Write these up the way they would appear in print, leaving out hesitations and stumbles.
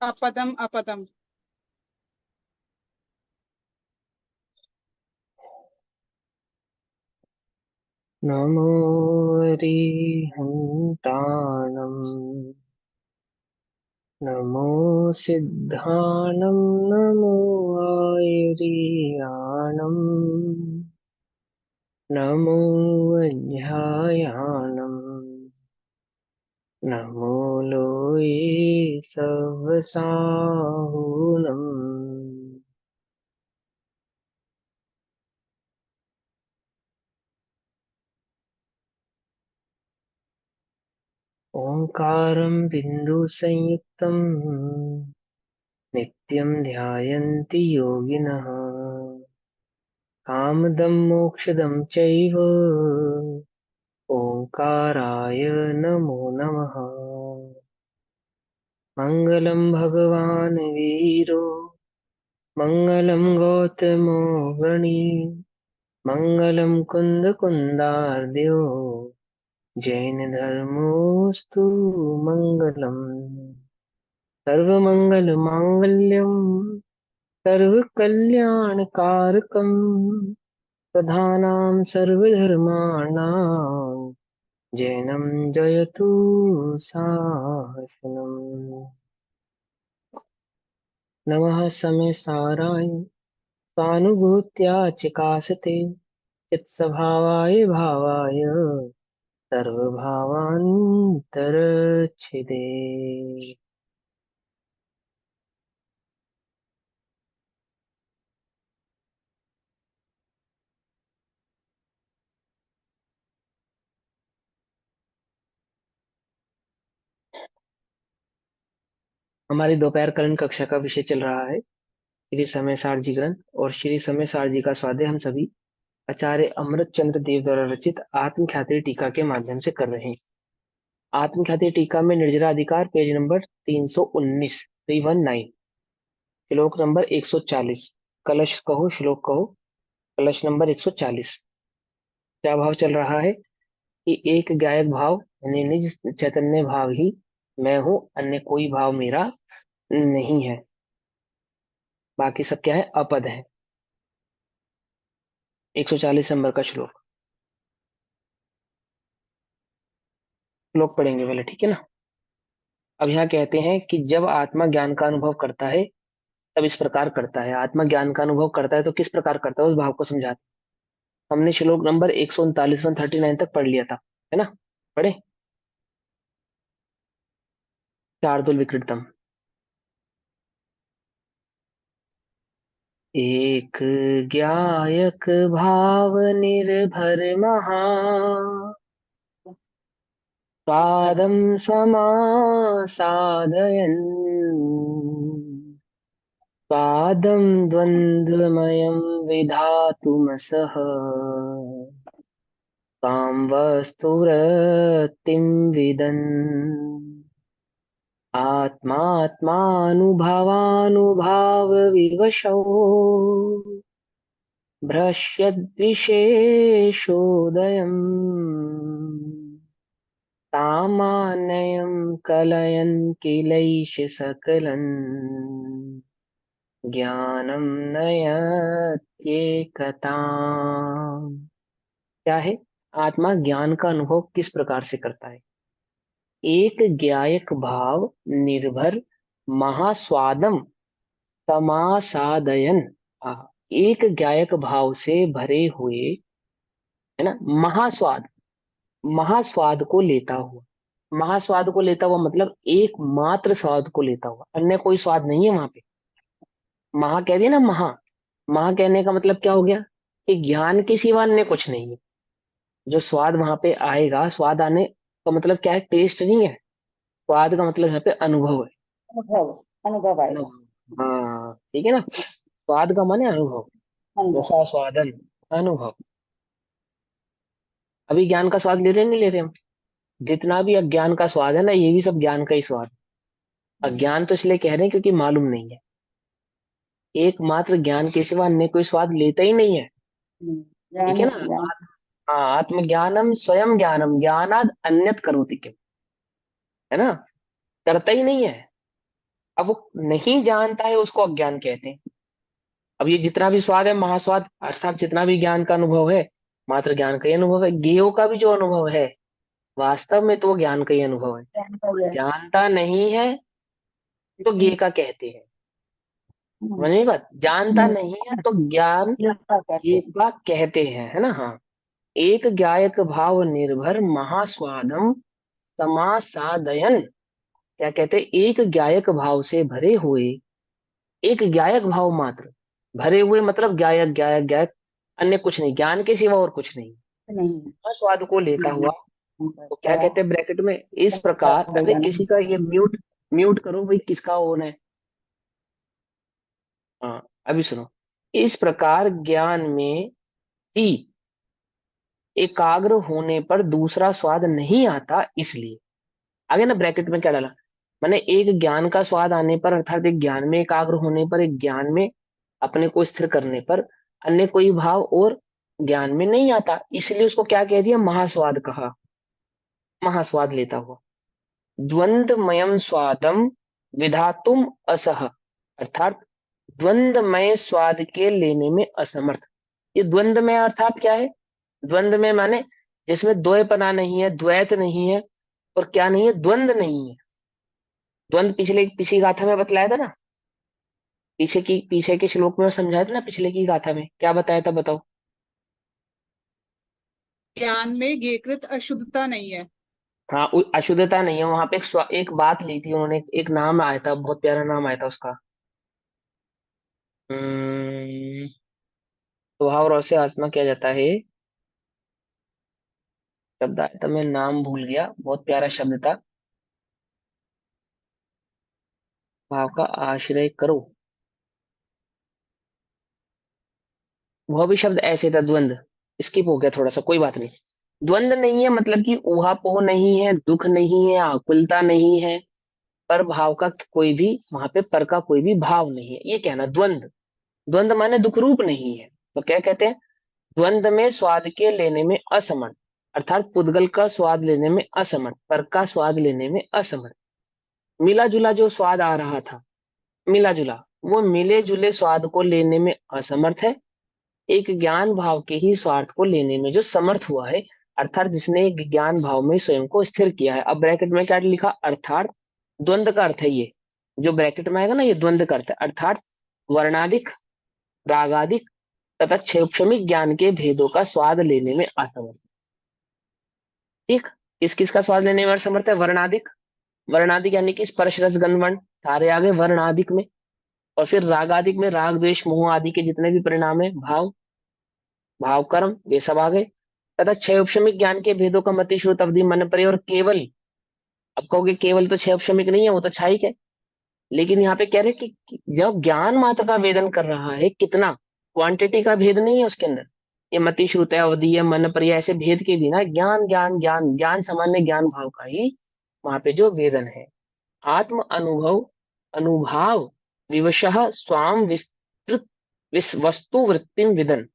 अपदम अपदम। नमो रिहन्ताणम् नमो सिद्धाणं नमो आयर्याणम् नमो वैद्यायाणम् नमो लोये सवसाहुनम्। ओंकारं बिन्दुसंयुक्तं नित्यं ध्यायन्ति योगिनः। कामदं मोक्षदं चैव ओंकाराय नमो नमः। मङ्गलं भगवान् वीरो मङ्गलं गौतमो गणी मङ्गलं कुन्दकुन्दार्द्यो जैनधर्मोऽस्तु मङ्गलम्। सर्वमङ्गलमाङ्गल्यं सर्वकल्याणकारकं प्रधानां सर्वधर्माणां जैनं जयतु शासनम्। नमः समय साराय स्वानुभूत्या चिकासते चित्स्वभावाय भावाय सर्वभावान्तरच्छिदे। हमारी दोपहर कलन कक्षा का विषय चल रहा है श्री समय सारजी ग्रंथ और श्री समय सारजी का स्वाध्याय हम सभी आचार्य अमृत चंद्र देव द्वारा रचित आत्मख्याति टीका के माध्यम से कर रहे हैं। आत्मख्याति टीका में निर्जरा अधिकार पेज नंबर 319 319 श्लोक नंबर 140। कलश कहो श्लोक कहो। कलश नंबर 140। क्या भाव चल रहा है कि एक गायक भाव यानी निज चैतन्य भाव ही मैं हूं, अन्य कोई भाव मेरा नहीं है। बाकी सब क्या है, अपद है। 140 नंबर का श्लोक। श्लोक पढ़ेंगे पहले, ठीक है ना। अब यहाँ कहते हैं कि जब आत्मा ज्ञान का अनुभव करता है तब इस प्रकार करता है। आत्मा ज्ञान का अनुभव करता है तो किस प्रकार करता है, उस भाव को समझाते हैं। हमने श्लोक नंबर 139 139 तक पढ़ लिया था, है ना। पढ़े। शार्दुल विकृतम। एक ज्ञायक भाव निर्भर महा पादं समासादयन् पादं द्वन्द्वमयं विधातुमसः तां वस्तुरतिं विदन् आत्मात्मानुभवानुभावविवशौ भ्रश्यद्विशेषोदयम् सामान्यं कलयन् किलैष सकलन् ज्ञानं नयत्येकताम्। क्या है, आत्मा ज्ञान का अनुभव किस प्रकार से करता है। एक ज्ञायक भाव निर्भर महास्वादम समासादयन। आ, एक ज्ञायक भाव से भरे हुए, है ना, महास्वाद, महास्वाद को लेता हुआ। महास्वाद को लेता हुआ मतलब एकमात्र स्वाद को लेता हुआ, अन्य कोई स्वाद नहीं है वहां पे। महा कह दिया ना, महा। महा कहने का मतलब क्या हो गया कि ज्ञान के सिवा अन्य कुछ नहीं है। जो स्वाद वहां पे आएगा, स्वाद आने का मतलब क्या है, टेस्ट नहीं है। स्वाद का मतलब यहाँ पे अनुभव है। अनुभव अनुभव आएगा। अनुभव, हाँ ठीक है ना। स्वाद का माने अनुभव। अनुभव। रसा स्वादन, अनुभव। अभी ज्ञान का स्वाद ले रहे हैं, नहीं ले रहे हम। जितना भी अज्ञान का स्वाद है ना, ये भी सब ज्ञान का ही स्वाद है। अज्ञान तो इसलिए कह रहे हैं क्योंकि मालूम नहीं है। एकमात्र ज्ञान के सिवा अन्य कोई स्वाद लेता ही नहीं है। ठीक ज्ञान है है ना। ज्ञान। हाँ, आत्मज्ञानम स्वयं ज्ञानम ज्ञानाद अन्यत करोति किम, है ना। करता ही नहीं है। अब वो नहीं जानता है उसको अज्ञान कहते हैं। अब ये जितना भी स्वाद है महास्वाद, अर्थात जितना भी ज्ञान का अनुभव है, मात्र ज्ञान का ही अनुभव है। ज्ञेयों का भी जो अनुभव है वास्तव में तो वो ज्ञान का ही अनुभव है। ज्ञान का ही है। जानता नहीं है तो ज्ञेय का कहते हैं। समझ में बात, जानता नहीं है तो ज्ञान ज्ञाता करते ज्ञेय हैं। का कहते हैं, है ना। हाँ, एक ज्ञायक भाव निर्भर महास्वादम समासादयन। क्या कहते हैं, एक ज्ञायक भाव से भरे हुए, एक ज्ञायक भाव मात्र, भरे हुए मतलब ज्ञायक ज्ञायक ज्ञायक, अन्य कुछ नहीं, ज्ञान के सिवा और कुछ नहीं, नहीं। स्वाद को लेता हुआ। तो क्या कहते हैं ब्रैकेट में, इस प्रकार, अरे ज्ञान। किसी का ये म्यूट म्यूट करो भाई, किसका ऑन है। हाँ, अभी सुनो। इस प्रकार ज्ञान में ही एकाग्र होने पर दूसरा स्वाद नहीं आता, इसलिए। आगे ना ब्रैकेट में क्या डाला, मैंने एक ज्ञान का स्वाद आने पर, अर्थात एक ज्ञान में एकाग्र होने पर, एक ज्ञान में अपने को स्थिर करने पर अन्य कोई भाव और ज्ञान में नहीं आता, इसलिए उसको क्या कह दिया, महास्वाद कहा। महास्वाद लेता हुआ। द्वंद्वमयम स्वादम विधातुम असह, अर्थात द्वंद्वमय स्वाद के लेने में असमर्थ। ये द्वंद्वमय अर्थात क्या है, द्वंद्व में माने जिसमें द्वयपना नहीं है, द्वैत नहीं है, और क्या नहीं है, द्वंद्व नहीं है। द्वंद्व पिछले पिछली गाथा में बतलाया था ना, पीछे के श्लोक में समझाया था ना, पिछले की गाथा में क्या बताया था, बताओ। ज्ञान में ज्ञेयकृत अशुद्धता नहीं है। हाँ, अशुद्धता नहीं है, वहां पे एक बात ली थी उन्होंने, एक नाम आया था, बहुत प्यारा नाम आया था उसका। स्वभाव रस से आत्मा किया जाता है, शब्द आया था, मैं नाम भूल गया, बहुत प्यारा शब्द था। भाव का आश्रय करो, वह भी शब्द ऐसे था, द्वंद। स्किप हो गया थोड़ा सा, कोई बात नहीं। द्वंद नहीं है मतलब कि ऊहापोह नहीं है, दुख नहीं है, आकुलता नहीं है, पर भाव का कोई भी, वहां पे पर का कोई भी भाव नहीं है, ये कहना द्वंद। द्वंद माने दुख रूप नहीं है, तो क्या कहते हैं, द्वंद में स्वाद के लेने में असमर्थ, अर्थात पुद्गल का स्वाद लेने में असमर्थ, पर का स्वाद लेने में असमर्थ। मिला जुला जो स्वाद आ रहा था, मिला जुला, वो मिले जुले स्वाद को लेने में असमर्थ है। एक ज्ञान भाव के ही स्वार्थ को लेने में जो समर्थ हुआ है, अर्थात जिसने एक ज्ञान भाव में स्वयं को स्थिर किया है। अब ब्रैकेट में क्या लिखा, अर्थात द्वंद का अर्थ है ये, जो ब्रैकेट में आएगा ना, ये द्वंद का अर्थ है, अर्थात वर्णाधिक, रागाधिक तथा क्षैक्षणिक ज्ञान के भेदों का स्वाद लेने में असमर्थ। ठीक, किस किस का स्वाद लेने में असमर्थ है, वर्णाधिक, वर्णाधिक यानी कि स्पर्श रस गंध वर्ण, सारे आगे वर्णाधिक में। और फिर रागाधिक में राग द्वेष मोह आदि के जितने भी परिणाम है, भाव, भाव कर्म, ये सब आ गए। तथा छह उपशमिक ज्ञान के भेदों का मति श्रुत अवधि मन पर और केवल, अब कहोगे केवल तो छह उपशमिक नहीं है, वो तो छाई है, लेकिन यहाँ पे कह रहे कि जब ज्ञान मात्र का वेदन कर रहा है, कितना, क्वांटिटी का भेद नहीं है उसके अंदर। ये मति श्रुत है, अवधि है, मन पर, ऐसे भेद के बिना ज्ञान ज्ञान ज्ञान ज्ञान सामान्य ज्ञान भाव का ही वहां पे जो वेदन है। आत्म अनुभव अनुभाव विवशः स्वाम विस्तृत वस्तु वृत्तिम विदन,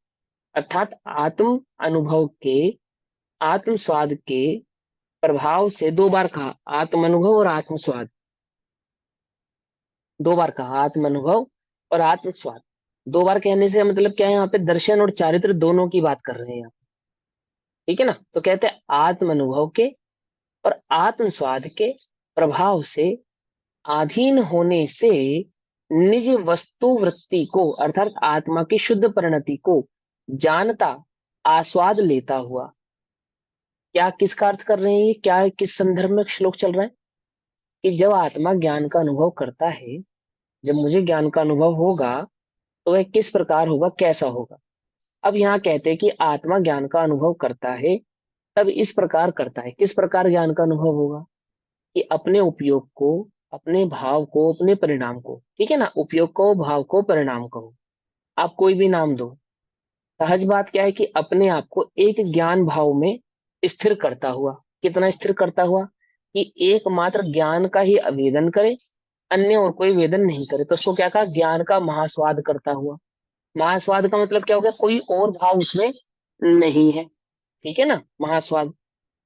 अर्थात आत्म अनुभव के, आत्म स्वाद के प्रभाव से, दो बार कहा आत्म अनुभव और आत्म स्वाद, दो बार कहा आत्म अनुभव और आत्म स्वाद। दो बार कहने से मतलब क्या है, यहाँ पे दर्शन और चारित्र दोनों की बात कर रहे हैं यहाँ। ठीक है ना, तो कहते हैं आत्म अनुभव के और आत्म स्वाद के प्रभाव से अधीन होने से निज वस्तु वृत्ति को, अर्थात आत्मा की शुद्ध परिणति को जानता, आस्वाद लेता हुआ। क्या किसका अर्थ कर रहे हैं ये, क्या किस संदर्भ में श्लोक चल रहा है, कि जब आत्मा ज्ञान का अनुभव करता है, जब मुझे ज्ञान का अनुभव होगा, तो वह किस प्रकार होगा, कैसा होगा। अब यहाँ कहते हैं कि आत्मा ज्ञान का अनुभव करता है, तब इस प्रकार करता है, किस प्रकार ज्ञान का अनुभव होगा, कि अपने उपयोग को, अपने भाव को, अपने परिणाम को, ठीक है ना, उपयोग को, भाव को, परिणाम को, आप कोई भी नाम दो। सहज बात क्या है कि अपने आप को एक ज्ञान भाव में स्थिर करता हुआ, कितना स्थिर करता हुआ, कि एकमात्र ज्ञान का ही आवेदन करे, अन्य और कोई वेदन नहीं करे, तो उसको क्या कहा, ज्ञान का महास्वाद करता हुआ। महास्वाद का मतलब क्या हो गया, कोई और भाव उसमें नहीं है, ठीक है ना, महास्वाद।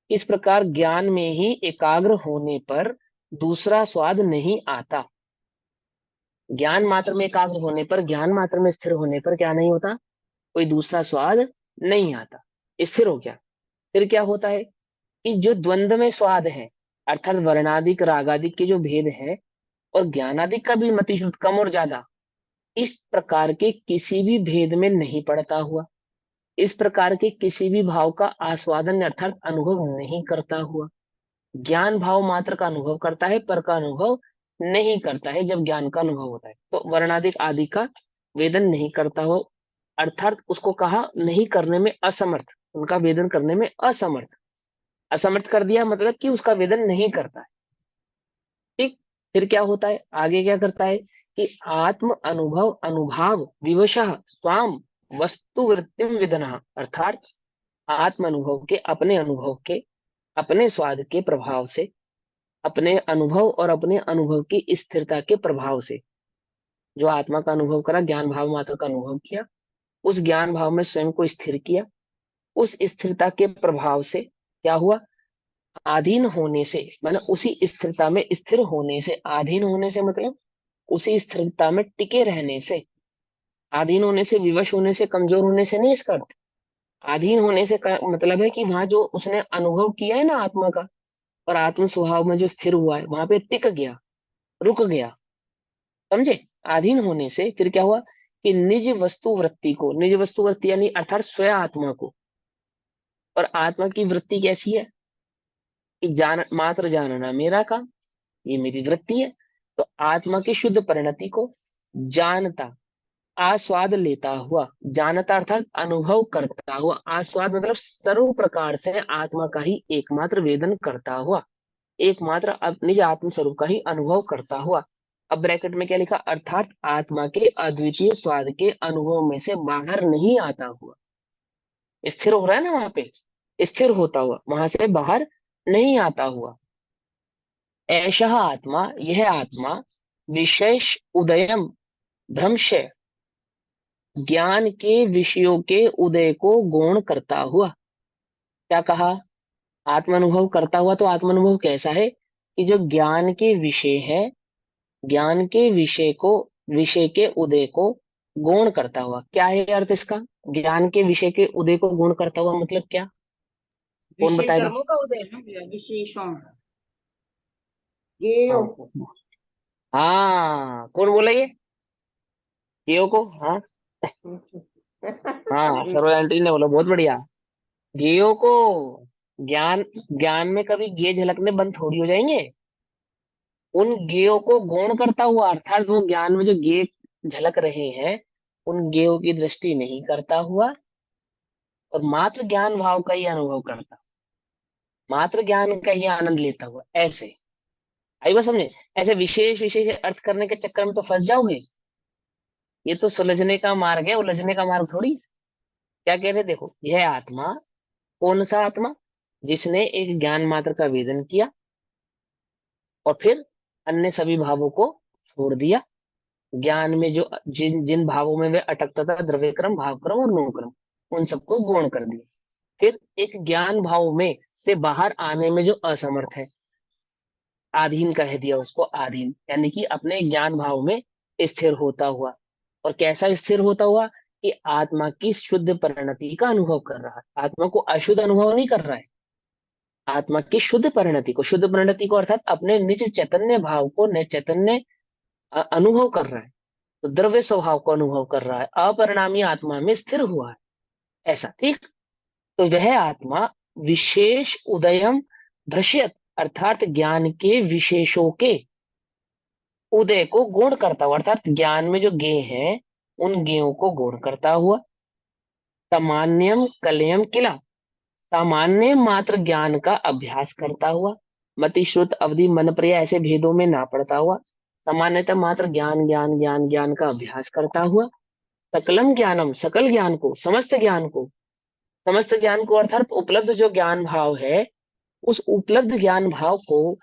इस प्रकार ज्ञान में ही एकाग्र होने पर दूसरा स्वाद नहीं आता, ज्ञान मात्र में एकाग्र होने पर, ज्ञान मात्र में स्थिर होने पर क्या नहीं होता, कोई दूसरा स्वाद नहीं आता, स्थिर हो गया। फिर क्या होता है कि जो द्वंद्व में स्वाद है, अर्थात वर्णादिक रागादिक के जो भेद है, और ज्ञानादिक का भी मतिशुद्ध कम और ज्यादा, इस प्रकार के किसी भी भेद में नहीं पड़ता हुआ, इस प्रकार के किसी भी भाव का आस्वादन अर्थात अनुभव नहीं करता हुआ, ज्ञान भाव मात्र का अनुभव करता है, पर का अनुभव नहीं करता है। जब ज्ञान का अनुभव होता है तो वर्णादिक आदि का वेदन नहीं करता हो, अर्थात उसको कहा नहीं करने में असमर्थ, उनका वेदन करने में असमर्थ। असमर्थ कर दिया मतलब कि उसका वेदन नहीं करता है। ठीक। फिर क्या होता है, आगे क्या करता है कि आत्म अनुभव अनुभाव विवशः स्वाम वस्तु वृत्तिम विदनः, अर्थात आत्म अनुभव के, अपने अनुभव के, अपने स्वाद के प्रभाव से, अपने अनुभव और अपने अनुभव की स्थिरता के प्रभाव से, जो आत्मा का अनुभव करा, ज्ञान भाव मात्र का अनुभव किया, उस ज्ञान भाव में स्वयं को स्थिर किया, उस स्थिरता के प्रभाव से क्या हुआ, आधीन होने से, माने उसी स्थिरता में स्थिर होने से, आधीन होने से मतलब उसी स्थिरता में टिके रहने से, आधीन होने से, विवश होने से, कमजोर होने से नहीं इसका अर्थ। आधीन होने से का मतलब है कि वहां जो उसने अनुभव किया है ना आत्मा का, और आत्म स्वभाव में जो स्थिर हुआ है वहां पे टिक गया, रुक गया, समझे। अधीन होने से फिर क्या हुआ कि निज वस्तु वृत्ति को, निज वस्तु वृत्ति यानी अर्थात स्वयं आत्मा को, और आत्मा की वृत्ति कैसी है कि जान मात्र जानना मेरा काम, ये मेरी वृत्ति है। तो आत्मा की शुद्ध परिणति को जानता, आस्वाद लेता हुआ, जानता अर्थात अनुभव करता हुआ, आस्वाद मतलब सर्व प्रकार से आत्मा का ही एकमात्र वेदन करता हुआ, एकमात्र निज आत्म स्वरूप का ही अनुभव करता हुआ। अब ब्रैकेट में क्या लिखा, अर्थात आत्मा के अद्वितीय स्वाद के अनुभव में से बाहर नहीं आता हुआ, स्थिर हो रहा है ना वहां पे, स्थिर होता हुआ, वहां से बाहर नहीं आता हुआ। ऐसा आत्मा, यह आत्मा विशेष उदयम भ्रंश, ज्ञान के विषयों के उदय को गौण करता हुआ। क्या कहा, आत्मानुभव करता हुआ, तो आत्मानुभव कैसा है कि जो ज्ञान के विषय है, ज्ञान के विषय को, विषय के उदय को गौण करता हुआ। क्या है अर्थ इसका, ज्ञान के विषय के उदय को गौण करता हुआ मतलब क्या, कौन विशेष बताएगा। कर्मों का उदय है ना भैया, विशेषण ज्ञेयों हाँ को। हाँ, कौन बोला ये, जियो को, हाँ। हाँ, विशेष। सर्व आंटी ने बोला, बहुत बढ़िया। गेयो को, ज्ञान, ज्ञान में कभी गे झलकने बंद थोड़ी हो जाएंगे। उन गेयों को गौण करता हुआ, अर्थात वो ज्ञान में जो गे झलक रहे हैं, उन गेयों की दृष्टि नहीं करता हुआ, और मात्र ज्ञान भाव का ही अनुभव करता, मात्र ज्ञान का ही आनंद लेता हुआ, ऐसे। आई बात समझे। ऐसे विशेष विशेष अर्थ करने के चक्कर में तो फंस जाओगे, ये तो सुलझने का मार्ग है, उलझने का मार्ग थोड़ी। क्या कह रहे, देखो यह आत्मा, कौन सा आत्मा, जिसने एक ज्ञान मात्र का वेदन किया और फिर अन्य सभी भावों को छोड़ दिया, ज्ञान में जो जिन जिन भावों में वे अटकता था, द्रव्य क्रम, भाव क्रम और गुण क्रम, उन सबको गौण कर दिया। फिर एक ज्ञान भाव में से बाहर आने में जो असमर्थ है, आधीन कह दिया उसको, आधीन यानी कि अपने ज्ञान भाव में स्थिर होता हुआ। और कैसा स्थिर होता हुआ कि आत्मा की शुद्ध परिणति का अनुभव कर रहा है, आत्मा को अशुद्ध अनुभव नहीं कर रहा है, आत्मा की शुद्ध परिणति को, शुद्ध परिणति को अर्थात अपने निज चैतन्य भाव को, न चैतन्य अनुभव कर रहा है। तो द्रव्य स्वभाव को अनुभव कर रहा है, अपरिणामी आत्मा में स्थिर हुआ है, ऐसा। ठीक। तो वह आत्मा विशेष उदयम दृश्यत, अर्थात ज्ञान के विशेषों के उदय को गौण करता हुआ, अर्थात ज्ञान में जो ज्ञेय हैं उन ज्ञेयों को गौण करता हुआ, सामान्यम कलयम किला, सामान्य मात्र ज्ञान का अभ्यास करता हुआ, मति श्रुत अवधि मन प्रिय ऐसे भेदों में ना पड़ता हुआ, सामान्यतः मात्र ज्ञान ज्ञान ज्ञान ज्ञान का अभ्यास करता हुआ, सकलम ज्ञानम, सकल ज्ञान को, समस्त ज्ञान को, समस्त ज्ञान को अर्थात उपलब्ध जो ज्ञान भाव है, उस उपलब्ध ज्ञान भाव को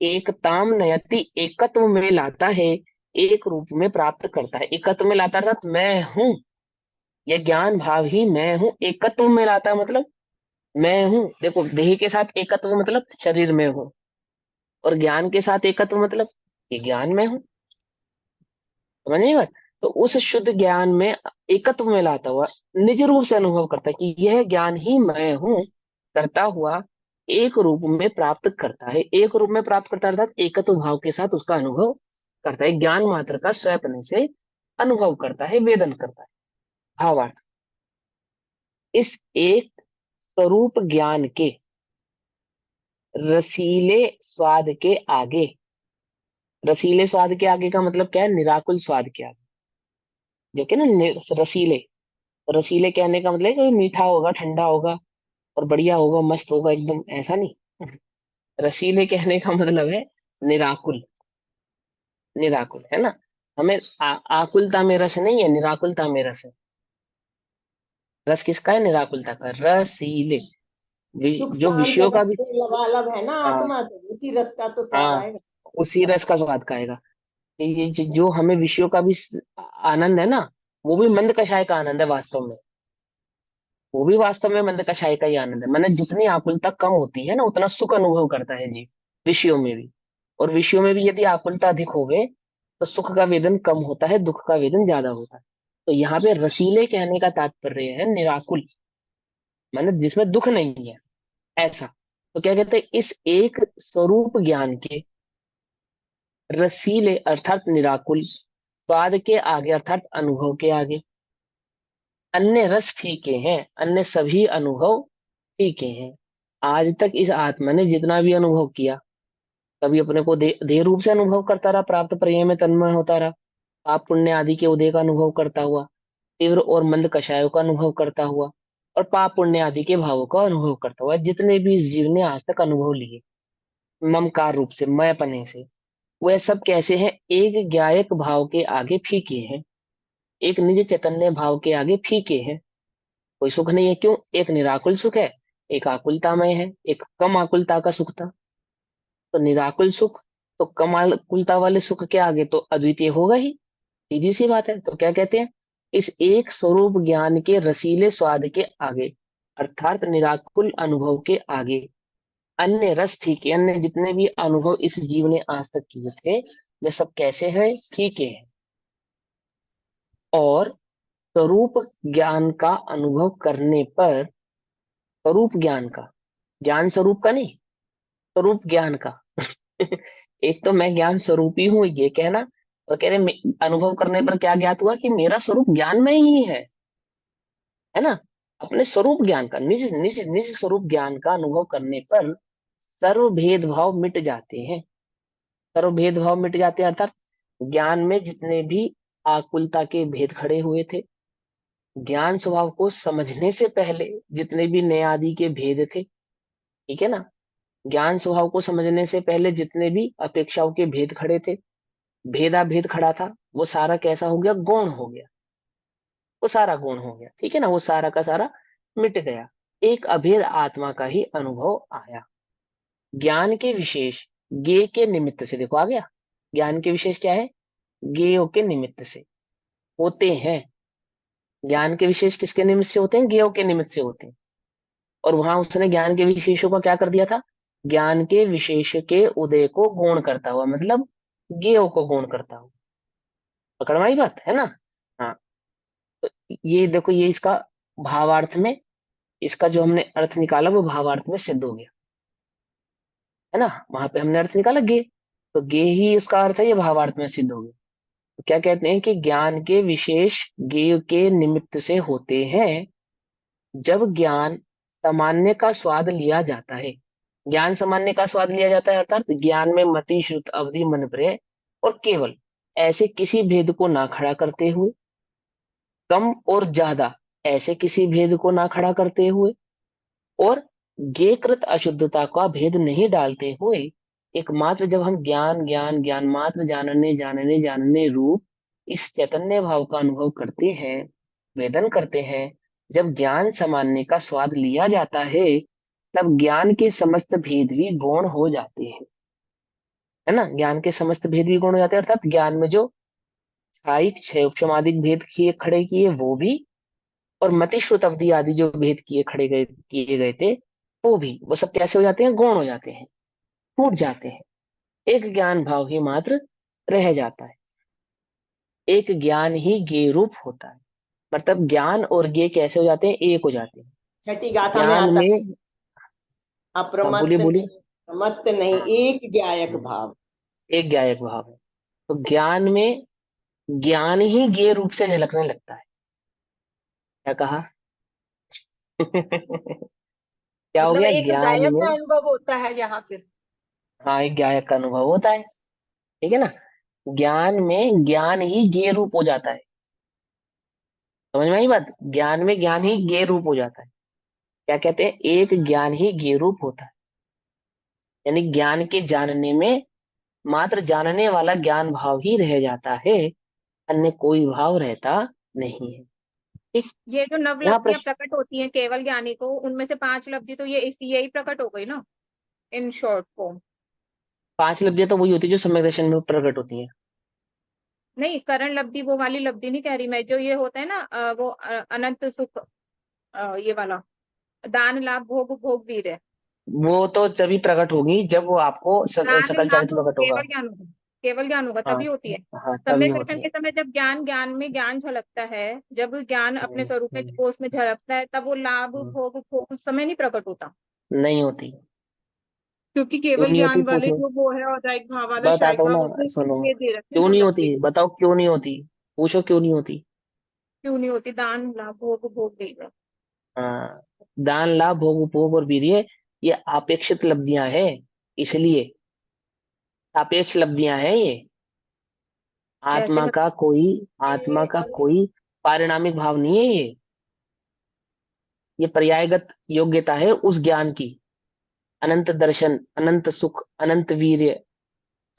एकताम नयति, एकत्व में लाता है, एक रूप में प्राप्त करता है, एकत्व में लाता है, अर्थात मैं हूं, यह ज्ञान भाव ही मैं हूं, एकत्व में लाता है मतलब मैं हूं। देखो देह के साथ एकत्व मतलब शरीर में हूं, और ज्ञान के साथ एकत्व मतलब ये ज्ञान में हूं। समझ में बात। तो उस शुद्ध ज्ञान में एकत्व में लाता हुआ निज रूप से अनुभव करता है कि यह ज्ञान ही मैं हूं, करता हुआ एक रूप में प्राप्त करता है। एक रूप में प्राप्त करता है अर्थात एकत्व भाव के साथ उसका अनुभव करता है, ज्ञान मात्र का स्वयं से अनुभव करता है, वेदन करता है। भावार्थ, इस एक स्वरूप ज्ञान के रसीले स्वाद के आगे, रसीले स्वाद के आगे का मतलब क्या है? निराकुल स्वाद के आगे। जो कि ना रसीले, रसीले कहने का मतलब है कि मीठा होगा, ठंडा होगा और बढ़िया होगा, मस्त होगा एकदम, ऐसा नहीं। रसीले कहने का मतलब है निराकुल। निराकुल है ना। हमें आकुलता में रस नहीं है, निराकुलता में रस है। रस किसका है? निराकुलता का। रसीले सुख जो शांत विषयों का रस भी, से लबालब है ना हाँ आत्मा, तो उसी रस का तो स्वाद हाँ, आएगा। उसी रस का स्वाद का आएगा। ये जो हमें विषयों का भी आनंद है ना, वो भी मंद कषाय का आनंद है वास्तव में। वो भी वास्तव में मंद कषाय का ही आनंद है। मैंने जितनी आकुलता कम होती है ना, उतना सुख अनुभव करता है जीव, विषयों में भी। और विषयों में भी यदि आकुलता अधिक हो गए तो सुख का वेदन कम होता है, दुख का वेदन ज्यादा होता है। तो यहाँ पे रसीले कहने का तात्पर्य है निराकुल, माने जिसमें दुख नहीं है, ऐसा। तो क्या कहते हैं? इस एक स्वरूप ज्ञान के रसीले अर्थात निराकुल स्वाद के आगे अर्थात अनुभव के आगे अन्य रस फीके हैं, अन्य सभी अनुभव फीके हैं। आज तक इस आत्मा ने जितना भी अनुभव किया, कभी अपने को देह रूप से अनुभव करता रहा, प्राप्त पर्याय में तन्मय होता रहा, पाप पुण्य आदि के उदय का अनुभव करता हुआ, तीव्र और मंद कषायों का अनुभव करता हुआ, और पाप पुण्य आदि के भावों का अनुभव करता हुआ, जितने भी इस जीव ने आज तक अनुभव लिए ममकार रूप से, मैंपने से, वह सब कैसे हैं? एक ज्ञायक भाव के आगे फीके हैं, एक निज चैतन्य भाव के आगे फीके हैं। कोई सुख नहीं है, क्यों? एक निराकुल सुख है, एक आकुलतामय है, एक कम आकुलता का सुख था। तो निराकुल सुख तो कम आकुलता वाले सुख के आगे तो अद्वितीय होगा ही, सीधी सी बात है। तो क्या कहते हैं? इस एक स्वरूप ज्ञान के रसीले स्वाद के आगे अर्थात निराकुल अनुभव के आगे अन्य रस फीके, अन्य जितने भी अनुभव इस जीव ने आज तक किए थे, वे सब कैसे हैं? फीके हैं। और स्वरूप ज्ञान का अनुभव करने पर, स्वरूप ज्ञान का, ज्ञान स्वरूप का नहीं, स्वरूप ज्ञान का। एक तो मैं ज्ञान स्वरूपी हूं ये कहना, और कह रहे अनुभव करने पर क्या ज्ञात हुआ कि मेरा स्वरूप ज्ञान में ही है ना। अपने स्वरूप ज्ञान का, निज निज निज स्वरूप ज्ञान का अनुभव करने पर सर्व भेदभाव मिट जाते हैं। सर्व भेदभाव मिट जाते हैं अर्थात ज्ञान में जितने भी आकुलता के भेद खड़े हुए थे, ज्ञान स्वभाव को समझने से पहले जितने भी न्यायादि के भेद थे, ठीक है ना, ज्ञान स्वभाव को समझने से पहले जितने भी अपेक्षाओं के भेद खड़े थे, भेदा भेद खड़ा था, वो सारा कैसा हो गया? गौण हो गया। वो सारा गौण हो गया, ठीक है ना, वो सारा का सारा मिट गया। एक अभेद आत्मा का ही अनुभव आया। ज्ञान के विशेष ज्ञेय के निमित्त से, देखो आ गया, ज्ञान के विशेष क्या है? ज्ञेयों के निमित्त से होते हैं। ज्ञान के विशेष किसके निमित्त से होते हैं? ज्ञेयों के निमित्त से होते हैं। और वहां उसने ज्ञान के विशेषों का क्या कर दिया था? ज्ञान के विशेष के उदय को गौण करता हुआ, मतलब ज्ञेयों को गौण करता हुआ। पकड़ में आई बात है ना। हाँ। तो ये देखो, ये इसका भावार्थ में, इसका जो हमने अर्थ निकाला वो भावार्थ में सिद्ध हो गया, है ना। वहां पे हमने अर्थ निकाला गे, तो गे ही उसका अर्थ है, ये भावार्थ में सिद्ध हो गया। तो क्या कहते हैं कि ज्ञान के विशेष गे के निमित्त से होते हैं। जब ज्ञान सामान्य का स्वाद लिया जाता है, ज्ञान सामान्य का स्वाद लिया जाता है अर्थात ज्ञान में मति श्रुत अवधि मन प्रिय और केवल ऐसे किसी भेद को ना खड़ा करते हुए, कम और ज्यादा ऐसे किसी भेद को ना खड़ा करते हुए, और ज्ञेयकृत अशुद्धता का भेद नहीं डालते हुए, एकमात्र जब हम ज्ञान ज्ञान ज्ञान मात्र जानने जानने जानने रूप इस चैतन्य भाव का अनुभव करते हैं, वेदन करते हैं, जब ज्ञान सामान्य का स्वाद लिया जाता है, तब ज्ञान के समस्त भेद भी गौण हो जाते हैं, है ना। ज्ञान के समस्त भेद भी गौण हो जाते हैं अर्थात ज्ञान में जो क्षायिक क्षमादिक भेद किए खड़े किए वो भी, और मति श्रुत अवधि आदि जो भेद किए गए थे वो भी, वो सब कैसे हो जाते हैं? गौण हो जाते हैं, टूट जाते हैं। एक ज्ञान भाव ही मात्र रह जाता है। एक ज्ञान ही ज्ञेय रूप होता है। मतलब ज्ञान और ज्ञेय कैसे हो जाते हैं, एक हो जाते हैं। छठी गाथा में ज्ञान आता है, में, हाँ बोलिए अप्रमत्त बोलिए। नहीं, प्रमत्त नहीं, एक ज्ञायक भाव। एक ज्ञायक भाव है। तो ज्ञान में ज्ञान ही ज्ञेय रूप से झलकने लगता है। क्या कहा? क्या हो मतलब गया एक ज्ञान गायक में? का अनुभव होता है यहाँ फिर। हाँ, एक ज्ञायक का अनुभव होता है। ठीक है ना। ज्ञान में ज्ञान ही ज्ञेय रूप हो जाता है। समझ में आई बात? ज्ञान में ज्ञान ही ज्ञेय रूप हो जाता है। क्या कहते हैं, एक ज्ञान ही ज्ञेय रूप होता है। यानी ज्ञान के जानने में मात्र जानने वाला ज्ञान भाव ही रह जाता है, अन्य कोई भाव रहता नहीं है। ठीक। ये जो यहाँ नवलब्धियां प्रश्न, प्रकट होती हैं केवल ज्ञानी को, उनमें से 5 लब्धि तो ये यही प्रकट हो गई ना, इन शॉर्ट फॉर्म। 5 लब्धियां तो वही होती है जो सम्यक दर्शन में प्रकट होती हैं। नहीं, करण लब्धि वो वाली लब्धि नहीं कह रही मैं, जो ये होता है ना वो अनंत सुख, ये वाला दान लाभ भोग भोग वीर है। वो तो तभी प्रकट होगी जब वो आपको दान सकल लाभ चरित्र प्रकट होगा। केवल ज्ञान होगा, केवल ज्ञान होगा हाँ। तभी होती है। हाँ, तभी सम्यक होती दर्शन है। के समय जब ज्ञान ज्ञान में ज्ञान झलकता है, जब ज्ञान अपने स्वरूप में हम्म। कोष में झलकता है, तब वो लाभ हम्म। भोग भोग उस समय नहीं प्रकट होता। नहीं होती। क्योंकि क्यों केवल नहीं होती, ज्ञान वाले पूछो। जो वो है औदायिक भाव वाला बताता शायिक हूँ भाव, ना, उसमें सुनो। ये दे रखे हैं क्यों नौ नहीं लब्धि। होती, बताओ क्यों नहीं होती। पूछो क्यों नहीं होती। क्यों नहीं होती? दान लाभ भोग भोग वीर। हाँ। दान लाभ भोग उपभोग और वीर्य, ये अपेक्षित लब्धियां हैं। इसलिए सापेक्ष लब्धियां हैं ये। ऐसे आत्मा का मतलब कोई, आत्मा ये का कोई पारिणामिक भाव नहीं है ये पर्यायगत योग्यता है उस ज्ञान की। अनंत दर्शन, अनंत सुख, अनंत वीर्य,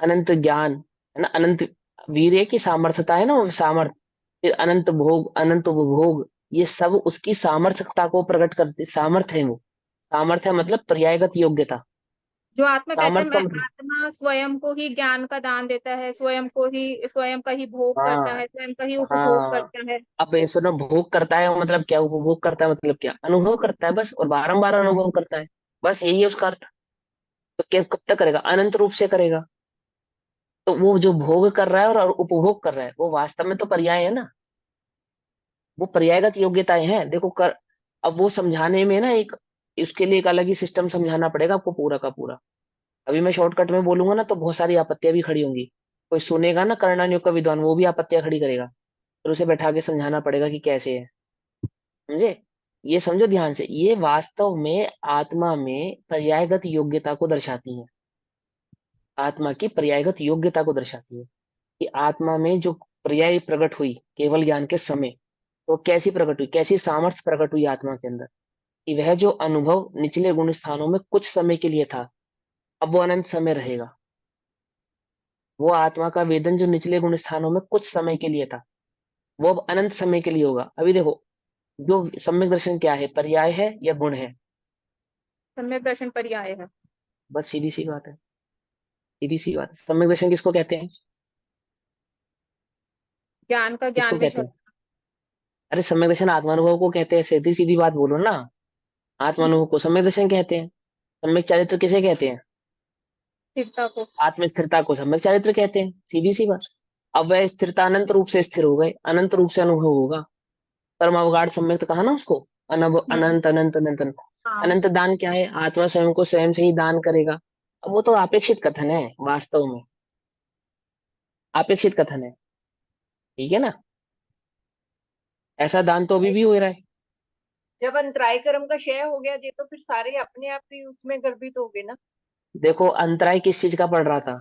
अनंत ज्ञान, है ना, अनंत वीर्य की सामर्थ्यता है ना, वो सामर्थ, फिर अनंत भोग, अनंत उपभोग, ये सब उसकी सामर्थ्यता को प्रकट करते, सामर्थ्य है वो। सामर्थ्य मतलब पर्यायगत योग्यता। जो आत्मा कहते हैं, सामर्थ्य मैं का मतलब, आत्मा स्वयं को ही ज्ञान का दान देता है, स्वयं को ही, स्वयं का ही भोग करता हाँ। है, स्वयं का ही उपभोग हाँ। करता है। अब ये सुनो, भोग करता है मतलब क्या, उपभोग करता है मतलब क्या, अनुभव करता है बस, और बारंबार अनुभव करता है। बस यही है उसका अर्थ। तो क्या कब तक करेगा, अनंत रूप से करेगा। तो वो जो भोग कर रहा है और उपभोग कर रहा है, वो वास्तव में तो पर्याय है ना। वो पर्यायगत योग्यताएं हैं, देखो कर। अब वो समझाने में ना एक, उसके लिए एक अलग ही सिस्टम समझाना पड़ेगा आपको पूरा का पूरा। अभी मैं शॉर्टकट में बोलूंगा ना तो बहुत सारी आपत्तियां भी खड़ी होंगी। कोई सुनेगा ना कर्णानियों का विद्वान, वो भी आपत्तियां खड़ी करेगा। फिर उसे बैठा के समझाना पड़ेगा कि कैसे है। समझे? ये समझो ध्यान से, ये वास्तव में आत्मा में पर्यायगत योग्यता को दर्शाती है। आत्मा की पर्यायगत योग्यता को दर्शाती है कि आत्मा में जो पर्याय प्रकट हुई केवल ज्ञान के समय, तो कैसी प्रकट हुई, कैसी सामर्थ्य प्रकट हुई आत्मा के अंदर, कि वह जो अनुभव निचले गुण स्थानों में कुछ समय के लिए था, अब वो अनंत समय रहेगा। वो आत्मा का वेदन जो निचले गुण स्थानों में कुछ समय के लिए था, वो अब अनंत समय के लिए होगा। अभी देखो, जो सम्यक दर्शन क्या है, पर्याय है या गुण है? सम्यक दर्शन पर्याय है। बस सीधी सी बात है। सीधी सी बात है। सम्यक दर्शन किसको कहते हैं? ज्ञान का किसको ज्ञान में कहते हैं? झलक। अरे सम्यक दर्शन आत्मानुभव को कहते हैं, सीधी सीधी बात बोलो ना। आत्मानुभव को सम्यक दर्शन कहते हैं। सम्यक चारित्र किसे कहते हैं? स्थिरता को। आत्मस्थिरता को सम्यक चारित्र कहते हैं, सीधी सी बात। अब वह स्थिरता अनंत रूप से स्थिर हो गए, अनंत रूप से अनुभव होगा। परम अवगाढ़ सम्यक तो कहा ना उसको। हम्म। अनंत अनंत अनंत अनंत। हाँ। अनंत दान क्या है, आत्मा स्वयं को स्वयं से ही दान करेगा। अब वो तो अपेक्षित कथन है वास्तव में, अपेक्षित कथन है। ठीक है ना। ऐसा दान तो अभी भी हो रहा है। जब अंतराय कर्म का क्षय हो गया ये तो फिर सारे अपने आप ही उसमें गर्भित हो गए ना। देखो अंतराय किस चीज का पड़ रहा था?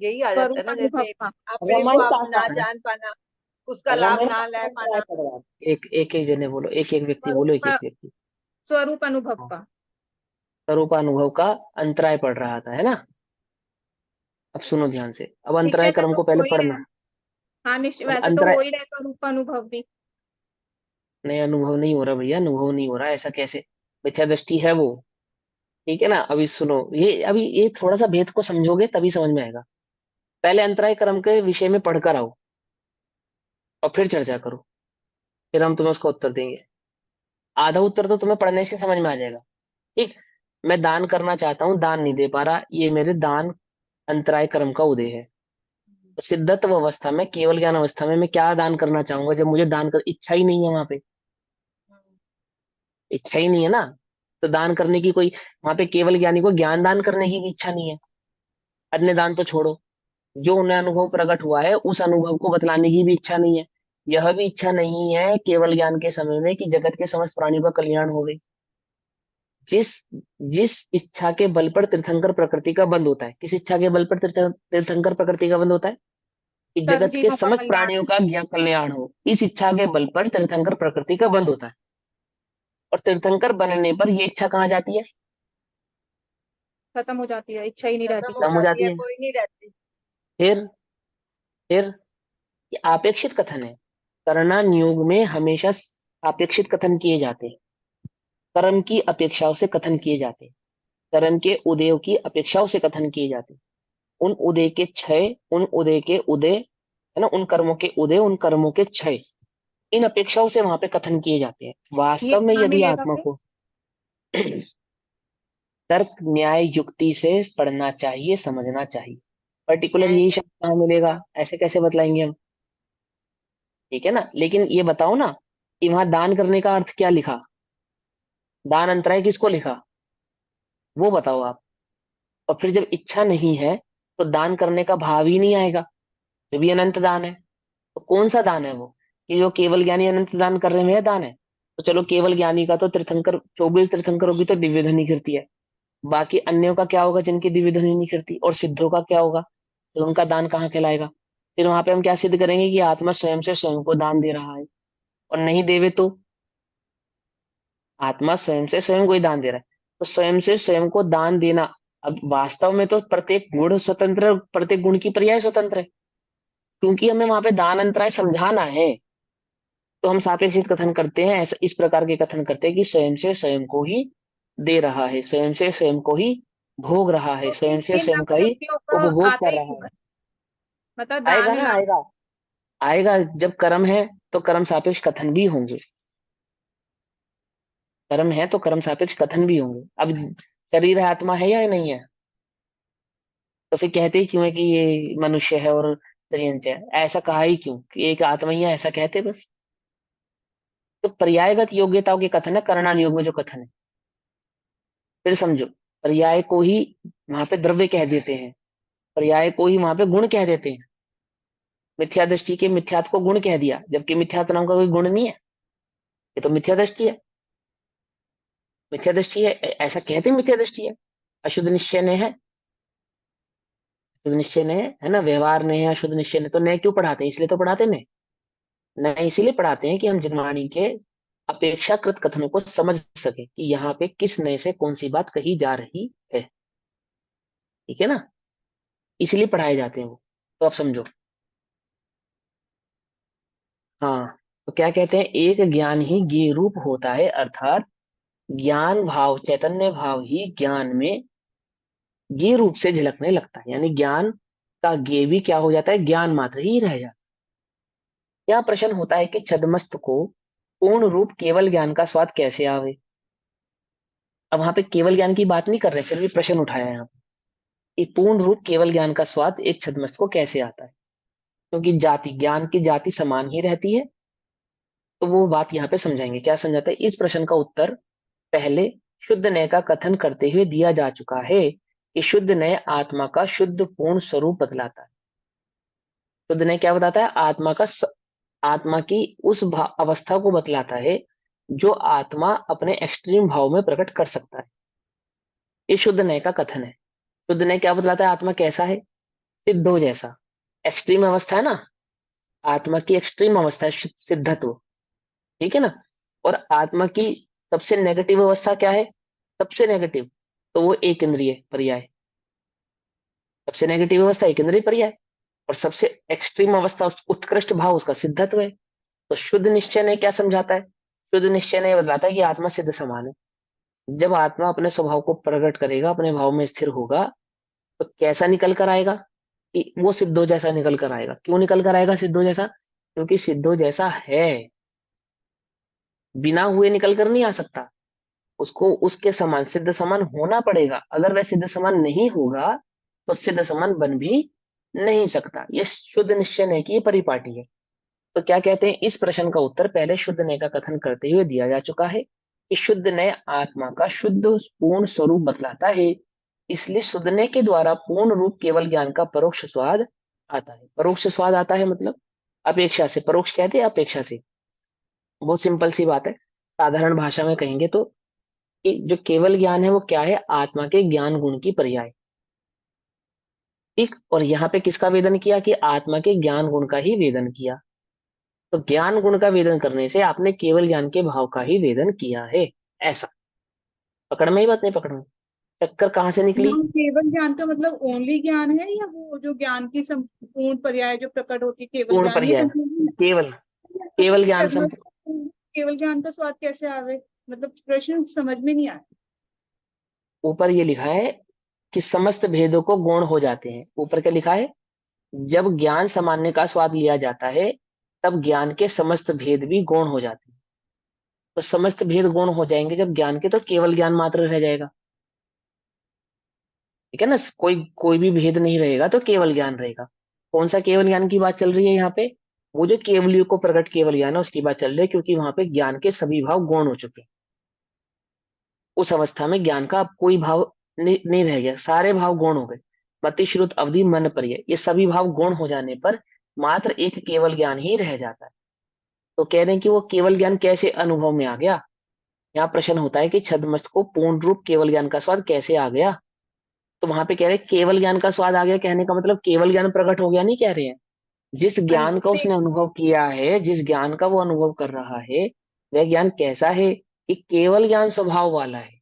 यही आ जाता है स्वरूप ना, अनुभव जैसे का। अपने को आप रमणता ना का, जान पाना, उसका लाभ रमणता ना का ले अंतराय पाना। पड़ रहा है। एक एक एक जने बोलो, एक एक व्यक्ति बोलो, एक स्वरूप एक व्यक्ति। स्वरूप अनुभव हाँ। का। स्वरूपानुभव का अंतराय पड़ रहा था, है ना। अब सुनो ध्यान से, अब निश्चय अंतराय से क्रम तो को हो पहले ही रहा पढ़ना। है। हाँ, निश्चय अब वैसे तो हो अंतराय, ही रहा है स्वरूप अनुभव भी। नहीं अनुभव नहीं हो रहा भैया, अनुभव नहीं हो रहा, ऐसा कैसे? मिथ्या दृष्टि है वो। ठीक है ना। अभी सुनो, ये अभी ये थोड़ा सा भेद को समझोगे तभी समझ में आएगा। पहले अंतराय क्रम के विषय में पढ़कर आओ और फिर चर्चा करो, फिर हम तुम्हें उसका उत्तर देंगे। आधा उत्तर तो तुम्हें पढ़ने से समझ में आ जाएगा। ठीक। मैं दान करना चाहता हूँ, दान नहीं दे पा रहा, ये मेरे दान अंतराय क्रम का उदय है। तो सिद्धत्व अवस्था में, केवल ज्ञान अवस्था में मैं क्या दान करना चाहूंगा जब मुझे दान कर इच्छा ही नहीं है, वहां पे इच्छा ही नहीं है ना। तो दान करने की कोई, वहां पे केवल ज्ञानी को ज्ञान दान करने की भी इच्छा नहीं है। अन्य दान तो छोड़ो, जो उन्हें अनुभव प्रकट हुआ है उस अनुभव को बतलाने की भी इच्छा नहीं है। यह भी इच्छा नहीं है केवल ज्ञान के समय में कि जगत के समस्त प्राणियों का कल्याण हो गई। जिस जिस इच्छा के बल पर तीर्थंकर प्रकृति का बंद होता है, किस इच्छा के बल पर तीर्थंकर प्रकृति का बंद होता है? कि सब जगत के जीवों का समस्त कल्याण। प्राणियों का ज्ञान कल्याण हो, इस इच्छा के बल पर तीर्थंकर प्रकृति का बंद होता है। और तीर्थंकर बनने पर ये इच्छा कहाँ जाती है? खत्म हो जाती है, इच्छा ही नहीं रहती खत्म हो कम फिर। हो जाती जाती है, है। कोई नहीं रहती। फिर ये आपेक्षित कथन है। करणान योग में हमेशा आपेक्षित कथन किए जाते हैं। कर्म की अपेक्षाओं से कथन किए जाते हैं। कर्म के उदयों की अपेक्षाओं से कथन किए जाते हैं। उन उदय के क्षय, उन उदय के उदय, है ना, उन कर्मों के उदय, उन कर्मों के क्षय, इन अपेक्षाओं से वहां पे कथन किए जाते हैं। ये वास्तव में कहाँ यदि मिलेगा आत्मा फिर? को तर्क न्याय युक्ति से पढ़ना चाहिए, समझना चाहिए। पर्टिकुलर न्याय यही युक्त। शब्द कहाँ मिलेगा, ऐसे कैसे बतलाएंगे हम? ठीक है ना। लेकिन ये बताओ ना कि वहां दान करने का अर्थ क्या लिखा, दान अंतराय किसको लिखा, वो बताओ आप। और फिर जब इच्छा नहीं है तो दान करने का भाव ही नहीं आएगा, जब भी अनंत दान है। तो कौन सा दान है वो? कि जो केवल ज्ञानी अनंत दान कर रहे हैं वह दान है? तो चलो, केवल ज्ञानी का तो तीर्थंकर, 24 तीर्थंकरों की तो दिव्य ध्वनि गिरती है। बाकी अन्यों का क्या होगा जिनकी दिव्य ध्वनि नहीं गिरती? और सिद्धों का क्या होगा? तो उनका दान कहाँ कहलाएगा? फिर वहां पे हम क्या सिद्ध करेंगे कि आत्मा स्वयं से स्वयं को दान दे रहा है? और नहीं देवे तो? आत्मा स्वयं से स्वयं को ही दान दे रहा है, तो स्वयं से स्वयं को दान देना, अब वास्तव में तो प्रत्येक गुण स्वतंत्र, प्रत्येक गुण की पर्याय स्वतंत्र है। क्योंकि हमें वहां पे दान अंतराय समझाना है, तो हम सापेक्षित कथन करते हैं, ऐसा इस प्रकार के कथन करते हैं कि स्वयं से स्वयं को ही दे रहा है, स्वयं से स्वयं को ही भोग रहा है, तो स्वयं से इन स्वयं का ही लब्धियों का उपभोग आता कर ही रहा क्यों है। है? मतलब आएगा दान ना, लाभ। आएगा। आएगा, जब कर्म है तो कर्म सापेक्ष कथन भी होंगे। कर्म है तो कर्म सापेक्ष कथन भी होंगे। अब शरीर है, आत्मा है या नहीं है? तो फिर कहते ही क्यों है कि ये मनुष्य है और त्रियंच है? ऐसा कहा ही क्यों कि एक आत्मा ही है, ऐसा कहते बस। तो पर्यायगत योग्यताओं के कथन है कर्णान योग में जो कथन है। फिर समझो, पर्याय को ही वहां पे द्रव्य कह देते हैं, पर्याय को ही वहां पे गुण कह देते हैं। मिथ्या दृष्टि के मिथ्यात्व को गुण कह दिया, जबकि मिथ्यात्व नाम का कोई गुण नहीं है। ये तो मिथ्या दृष्टि है, मिथ्या दृष्टि है, ऐसा कहते हैं मिथ्या दृष्टि है। अशुद्ध निश्चय ने है, शुद्ध निश्चय ने है ना, व्यवहार ने है, अशुद्ध निश्चय ने। तो नए क्यों पढ़ाते हैं? इसलिए तो पढ़ाते हैं नए, इसीलिए पढ़ाते हैं कि हम जनवाणी के अपेक्षाकृत कथनों को समझ सके कि यहाँ पे किस नए से कौन सी बात कही जा रही है। ठीक है ना, इसलिए पढ़ाए जाते हैं वो। तो आप समझो। हाँ, तो क्या कहते हैं, एक ज्ञान ही ज्ञेय रूप होता है, अर्थात ज्ञान भाव, चैतन्य भाव ही ज्ञान में ज्ञेय रूप से झलकने लगता है। यानी ज्ञान का ज्ञेय भी क्या हो जाता है, ज्ञान मात्र ही रह जाता है। यह प्रश्न होता है कि छद्मस्त को पूर्ण रूप केवल ज्ञान का स्वाद कैसे आवे? अब वहां पे केवल ज्ञान की बात नहीं कर रहे, फिर भी प्रश्न उठाया है यहाँ पे कि पूर्ण रूप केवल ज्ञान का स्वाद एक छद्मस्त को कैसे आता है? क्योंकि जाति, ज्ञान की जाति समान ही रहती है। तो वो बात यहाँ पे समझाएंगे, क्या समझाते हैं। इस प्रश्न का उत्तर पहले शुद्ध नय का कथन करते हुए दिया जा चुका है कि शुद्ध नय आत्मा का शुद्ध पूर्ण स्वरूप बतलाता है। शुद्ध नय क्या बताता है? आत्मा का आत्मा की उस अवस्था को बतलाता है जो आत्मा अपने एक्सट्रीम भाव में प्रकट कर सकता है। ये शुद्ध नय का कथन है। शुद्ध नय क्या बतलाता है? आत्मा कैसा है? सिद्धो जैसा। एक्सट्रीम अवस्था है ना, आत्मा की एक्सट्रीम अवस्था है सिद्धत्व। ठीक है ना। और आत्मा की सबसे नेगेटिव अवस्था क्या है? सबसे नेगेटिव, तो वो एक इंद्रिय पर्याय। सबसे नेगेटिव अवस्था एक इंद्रिय पर्याय। और सबसे एक्सट्रीम अवस्था, उत्कृष्ट भाव, उसका सिद्धत्व है। तो शुद्ध निश्चय ने क्या समझाता है? शुद्ध निश्चय ने बताता है कि आत्मा सिद्ध समान है। जब आत्मा अपने स्वभाव को प्रकट करेगा, अपने भाव में स्थिर होगा, तो कैसा निकल कर आएगा? कि वो सिद्धो जैसा निकल कर आएगा। क्यों निकल कर आएगा सिद्धो जैसा? क्योंकि सिद्धो जैसा है, बिना हुए निकल कर नहीं आ सकता। उसको उसके समान, सिद्ध समान होना पड़ेगा। अगर वह सिद्ध समान नहीं होगा तो सिद्ध समान बन भी नहीं सकता। ये शुद्ध निश्चय नहीं कि ये परिपाटी है। तो क्या कहते हैं, इस प्रश्न का उत्तर पहले शुद्ध नय का कथन करते हुए दिया जा चुका है कि शुद्ध नय आत्मा का शुद्ध पूर्ण स्वरूप बतलाता है। इसलिए शुद्ध नय के द्वारा पूर्ण रूप केवल ज्ञान का परोक्ष स्वाद आता है। परोक्ष स्वाद आता है मतलब अपेक्षा से, परोक्ष कहते हैं अपेक्षा से। बहुत सिंपल सी बात है, साधारण भाषा में कहेंगे तो कि जो केवल ज्ञान है वो क्या है, आत्मा के ज्ञान गुण की पर्याय। ठीक, और यहाँ पे किसका वेदन किया, कि आत्मा के ज्ञान गुण का ही वेदन किया। तो ज्ञान गुण का वेदन करने से आपने केवल ज्ञान के भाव का ही वेदन किया है। ऐसा पकड़ में ही बात नहीं, पकड़ में चक्कर कहाँ से निकली। हम केवल ज्ञान का मतलब ओनली ज्ञान है, या वो जो ज्ञान की संपूर्ण पर्याय जो प्रकट होती है केवल पूर्ण ज्ञान, ये पर्याय, कंफ्यूजन केवल है। तो केवल फिर ज्ञान केवल ज्ञान का स्वाद कैसे आवे, मतलब प्रश्न समझ में नहीं आया। ऊपर ये लिखा है कि समस्त भेदों को गौण हो जाते हैं। ऊपर क्या लिखा है, जब ज्ञान सामान्य का स्वाद लिया जाता है तब ज्ञान के समस्त भेद भी गौण हो जाते हैं। तो समस्त भेद गौण हो जाएंगे जब ज्ञान के, तो केवल ज्ञान मात्र रह जाएगा। ठीक है ना, कोई कोई भी भेद नहीं रहेगा तो केवल ज्ञान रहेगा। कौन सा केवल ज्ञान की बात चल रही है यहाँ पे, वो जो केवलियों को प्रकट केवल ज्ञान है उसकी बात चल रही है, क्योंकि वहां पे ज्ञान के सभी भाव गौण हो चुके हैं। उस अवस्था में ज्ञान का अब कोई भाव नहीं रह गया, सारे भाव गौण हो गए। मति श्रुत अवधि मन पर्याय, ये सभी भाव गौण हो जाने पर मात्र एक केवल ज्ञान ही रह जाता है। तो कह रहे हैं कि वो केवल ज्ञान कैसे अनुभव में आ गया। यहाँ प्रश्न होता है कि छद्मस्त को पूर्ण रूप केवल ज्ञान का स्वाद कैसे आ गया। तो वहां पे कह रहे हैं केवल ज्ञान का स्वाद आ गया, कहने का मतलब केवल ज्ञान प्रकट हो गया नहीं कह रहे हैं। जिस ज्ञान का उसने अनुभव किया है, जिस ज्ञान का वो अनुभव कर रहा है, वह ज्ञान कैसा है, कि केवल ज्ञान स्वभाव वाला है।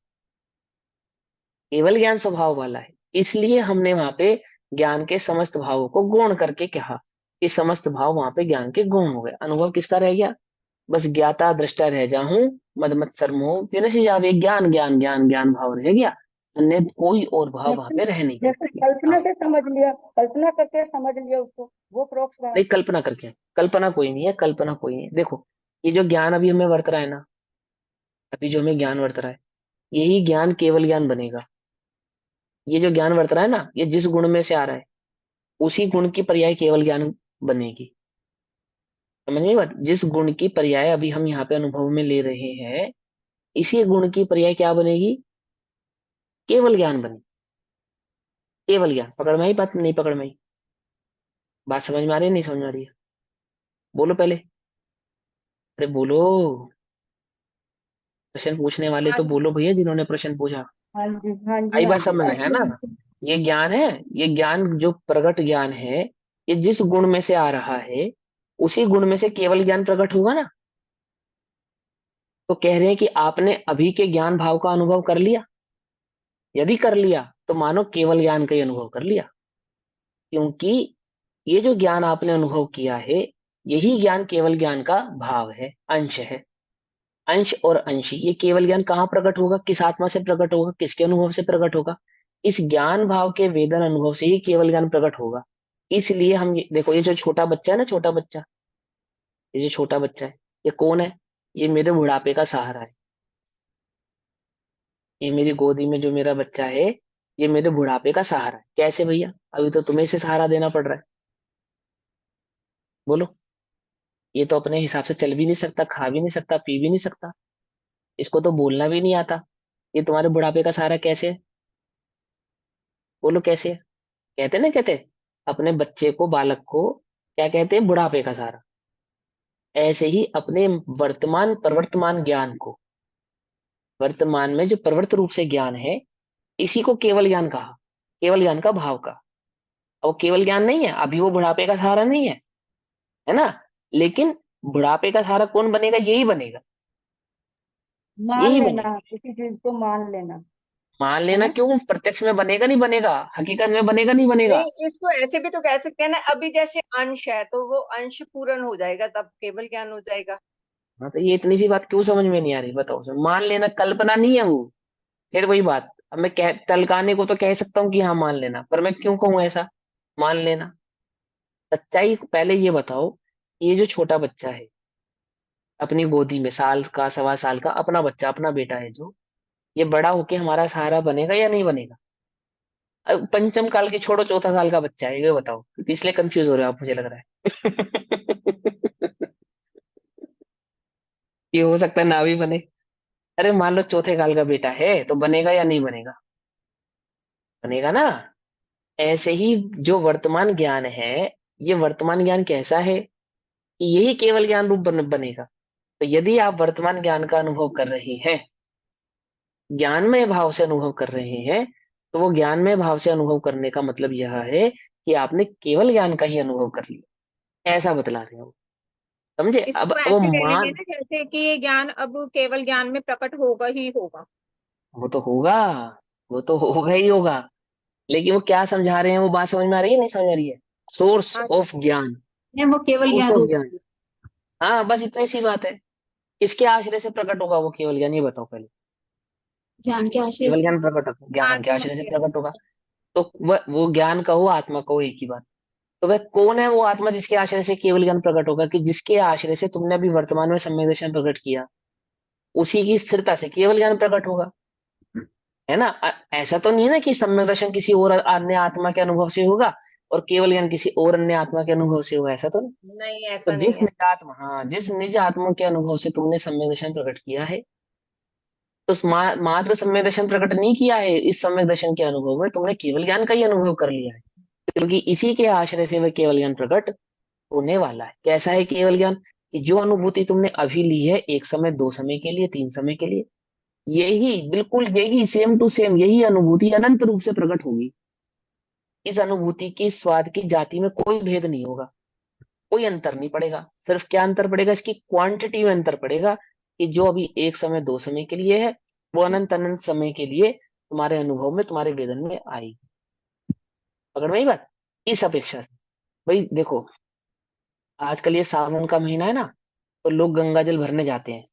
केवल ज्ञान स्वभाव वाला है, इसलिए हमने वहां पे ज्ञान के समस्त भावों को गौण करके कहा कि समस्त भाव वहां पे ज्ञान के गौण हो गए। अनुभव किसका रह गया, बस ज्ञाता दृष्टा रह जाऊं, मद मत सरमोह विनश जावे, ज्ञान ज्ञान ज्ञान ज्ञान भाव रह गया, अन्य कोई और भाव वहां पे रह नहीं गया। जैसे कल्पना हाँ, से समझ लिया, कल्पना करके समझ लिया उसको, वो प्रोक्ष भाव। नहीं कल्पना करके, कल्पना कोई नहीं है, कल्पना कोई नहीं है। देखो ये जो ज्ञान अभी हमें वर्त रहा है ना, अभी जो हमें ज्ञान वर्त रहा है, यही ज्ञान केवल ज्ञान बनेगा। ये जो ज्ञान वर्त रहा है ना, ये जिस गुण में से आ रहा है उसी गुण की पर्याय केवल ज्ञान बनेगी। समझ में बात, जिस गुण की पर्याय अभी हम यहाँ पे अनुभव में ले रहे हैं, इसी गुण की पर्याय क्या बनेगी, केवल ज्ञान बनेगी। केवल ज्ञान, पकड़ में आई बात, नहीं पकड़ में आई बात, समझ में आ रही है नहीं समझ में आ रही है, बोलो पहले, अरे बोलो, प्रश्न पूछने वाले तो बोलो भैया, जिन्होंने प्रश्न पूछा। हाँ जी, हाँ जी, आई हाँ बात जी। समझ में है ना। ये ज्ञान है, ये ज्ञान जो प्रगट ज्ञान है, ये जिस गुण में से आ रहा है उसी गुण में से केवल ज्ञान प्रकट होगा ना। तो कह रहे हैं कि आपने अभी के ज्ञान भाव का अनुभव कर लिया, यदि कर लिया तो मानो केवल ज्ञान का ही अनुभव कर लिया, क्योंकि ये जो ज्ञान आपने अनुभव किया है यही ज्ञान केवल ज्ञान का भाव है, अंश है। अंश और अंशी, ये केवल ज्ञान कहाँ प्रकट होगा, किस आत्मा से प्रकट होगा, किसके अनुभव से प्रकट होगा, इस ज्ञान भाव के वेदन अनुभव से ही केवल ज्ञान प्रकट होगा। इसलिए हम देखो, ये जो छोटा बच्चा है ना, छोटा बच्चा, ये जो छोटा बच्चा है, ये कौन है, ये मेरे बुढ़ापे का सहारा है। ये मेरी गोदी में जो मेरा बच्चा है, ये मेरे बुढ़ापे का सहारा है। कैसे भैया, अभी तो तुम्हें इसे सहारा देना पड़ रहा है, बोलो। ये तो अपने हिसाब से चल भी नहीं सकता, खा भी नहीं सकता, पी भी नहीं सकता, इसको तो बोलना भी नहीं आता, ये तुम्हारे बुढ़ापे का सहारा कैसे है, बोलो कैसे है। कहते ना, कहते अपने बच्चे को, बालक को क्या कहते हैं, बुढ़ापे का सहारा। ऐसे ही अपने वर्तमान प्रवर्तमान ज्ञान को, वर्तमान में जो प्रवृत्त रूप से ज्ञान है, इसी को केवल ज्ञान कहा, केवल ज्ञान का भाव का। अब वो केवल ज्ञान नहीं है, अभी वो बुढ़ापे का सहारा नहीं है ना, लेकिन बुढ़ापे का सहारा कौन बनेगा, यही बनेगा, मान यही बनेगा। लेना, किसी चीज को मान लेना, मान है लेना ना। क्यों, प्रत्यक्ष में बनेगा नहीं बनेगा, हकीकत में बनेगा नहीं बनेगा। नहीं, इसको ऐसे भी तो कह सकते हैं ना, अभी जैसे अंश है तो वो अंश पूर्ण हो जाएगा तब केवल ज्ञान हो जाएगा। हाँ, तो ये इतनी सी बात क्यों समझ में नहीं आ रही, बताओ सर। मान लेना कल्पना नहीं है वो, फिर वही बात। अब मैं कह, टलकाने को तो कह सकता हूँ कि हाँ मान लेना, पर मैं क्यों कहूँ ऐसा मान लेना। सच्चाई पहले ये बताओ, ये जो छोटा बच्चा है अपनी गोदी में, साल का सवा साल का अपना बच्चा, अपना बेटा है जो, ये बड़ा होके हमारा सहारा बनेगा या नहीं बनेगा, अब पंचम काल की छोड़ो, चौथा साल का बच्चा है, ये बताओ, इसलिए कंफ्यूज हो रहे हो आप, मुझे लग रहा है। ये हो सकता है ना भी बने। अरे मान लो चौथे काल का बेटा है, तो बनेगा या नहीं बनेगा? बनेगा ना। ऐसे ही जो वर्तमान ज्ञान है, ये वर्तमान ज्ञान कैसा है कि यही केवल ज्ञान रूप बनेगा। तो यदि आप वर्तमान ज्ञान का अनुभव कर रहे हैं, ज्ञानमय भाव से अनुभव कर रहे हैं, तो वो ज्ञानमय भाव से अनुभव करने का मतलब यह है कि आपने केवल ज्ञान का ही अनुभव कर लिया, ऐसा बतला रहे हो। समझे? अब इसको वो ऐसे ले लेंगे मान, ना जैसे कि ये ज्ञान अब केवल ज्ञान में प्रकट होगा ही होगा। वो तो होगा, वो तो होगा ही होगा। लेकिन वो क्या समझा रहे हैं, वो बात समझ में आ रही है नहीं समझ में आ रही है? सोर्स हाँ, ऑफ ज्ञान, नहीं, वो केवल सोर्स ज्ञान ऑफ रूप ज्ञान। हाँ बस इतनी सी बात है। किसके आश्रय से प्रकट होगा वो केवल ज्ञान, ये बताओ पहले। ज्ञान के आश्रय केवल से। ज्ञान प्रकट होगा, ज्ञान के आत्मा आश्रय से के। प्रकट होगा। तो वो ज्ञान कहो आत्मा कहो एक ही बात। तो वह कौन है वो आत्मा जिसके आश्रय से केवल ज्ञान प्रकट होगा? कि जिसके आश्रय से तुमने अभी वर्तमान में सम्यक दर्शन प्रकट किया, उसी की स्थिरता से केवल ज्ञान प्रकट होगा। है ना? ऐसा तो नहीं है ना कि सम्यक दर्शन किसी और अन्य आत्मा के अनुभव से होगा और केवल ज्ञान किसी और अन्य आत्मा के अनुभव से होगा, ऐसा तो नहीं। नहीं, तो ऐसा नहीं जिस है। निज आत्मा, हाँ, जिस निज आत्मा के अनुभव से तुमने सम्यक दर्शन प्रकट किया है, तो उस मात्र सम्यक दर्शन प्रकट नहीं किया है, इस सम्यक दर्शन के अनुभव में तुमने केवल ज्ञान का ही अनुभव कर लिया है। क्योंकि इसी के आश्रय से वह केवल ज्ञान प्रकट होने वाला है। कैसा है केवल ज्ञान? कि जो अनुभूति तुमने अभी ली है, एक समय, दो समय के लिए, तीन समय के लिए, यही बिल्कुल यही सेम टू सेम यही अनुभूति अनंत रूप से प्रकट होगी। इस अनुभूति की स्वाद की जाति में कोई भेद नहीं होगा, कोई अंतर नहीं पड़ेगा। सिर्फ क्या अंतर पड़ेगा? इसकी क्वांटिटी में अंतर पड़ेगा कि जो अभी एक समय, दो समय के लिए है, वो अनंत अनंत समय के लिए तुम्हारे अनुभव में, तुम्हारे वेदन में आएगी। पकड़ में ही बात? इस अपेक्षा से भाई देखो, आजकल ये सावन का महीना है ना, तो लोग गंगा जल भरने जाते हैं।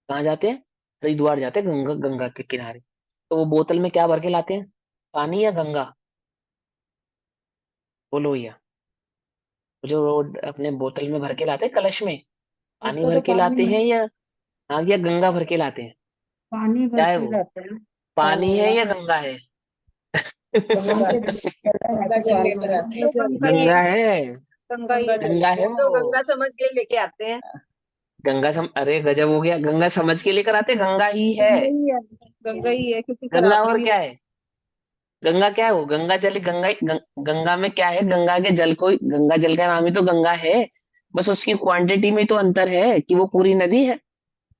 कहाँ जाते हैं? हरिद्वार जाते हैं, गंगा गंगा के किनारे। तो वो बोतल में क्या भर के लाते हैं? पानी या गंगा? बोलो भैया। जो वो अपने बोतल में भर के लाते हैं, कलश में पानी उसको भर तो के लाते पानी हैं, या हाँ, या गंगा भर के लाते हैं? पानी भर क्या है के वो? लाते हैं। पानी है या गंगा है? भगवान के गंगा जल लेकर आते तो हैं। गंगा ही गंगा है। है, गंगा ही गंगा है। जल। गंगा है वो तो वो। गंगा समझ के लेके आते हैं। अरे गजब हो गया, गंगा समझ के लेकर आते, गंगा ही है। गंगा ही है। गंगा ही है क्योंकि गंगा शराबी और भी क्या है? गंगा क्या है? वो गंगा जल, गंगा में क्या है? गंगा के जल को, गंगा जल का नाम ही तो गंगा है। बस उसकी क्वांटिटी में तो अंतर है कि वो पूरी नदी है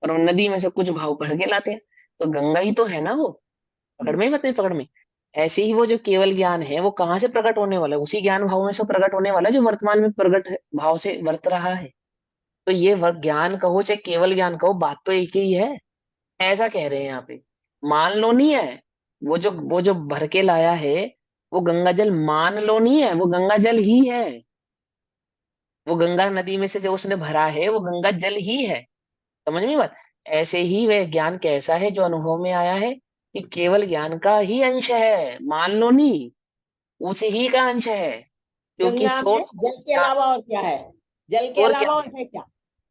और वो नदी में से कुछ भाव भर के लाते हैं। तो गंगा ही तो है ना वो। पकड़ में ही मत नहीं, पकड़ में। ऐसे ही वो जो केवल ज्ञान है, वो कहाँ से प्रकट होने वाला है? उसी ज्ञान भाव में से प्रकट होने वाला है जो वर्तमान में भाव से वर्त रहा है। तो ये ज्ञान कहो चाहे केवल ज्ञान कहो, बात तो एक ही है। ऐसा कह रहे हैं यहाँ पे। मान लो नहीं है, वो जो भर के लाया है, वो गंगा जल मान लो नहीं है, वो गंगा जल ही है। वो गंगा नदी में से जो उसने भरा है, वो गंगा जल ही है। समझ में बात? ऐसे ही वह ज्ञान कैसा है जो अनुभव में आया है, कि केवल ज्ञान का ही अंश है, मान लो नहीं, उसी ही का अंश है। क्योंकि गंगा में सोर्स, जल के अलावा और क्या है? जल के और क्या अलावा और है? है क्या?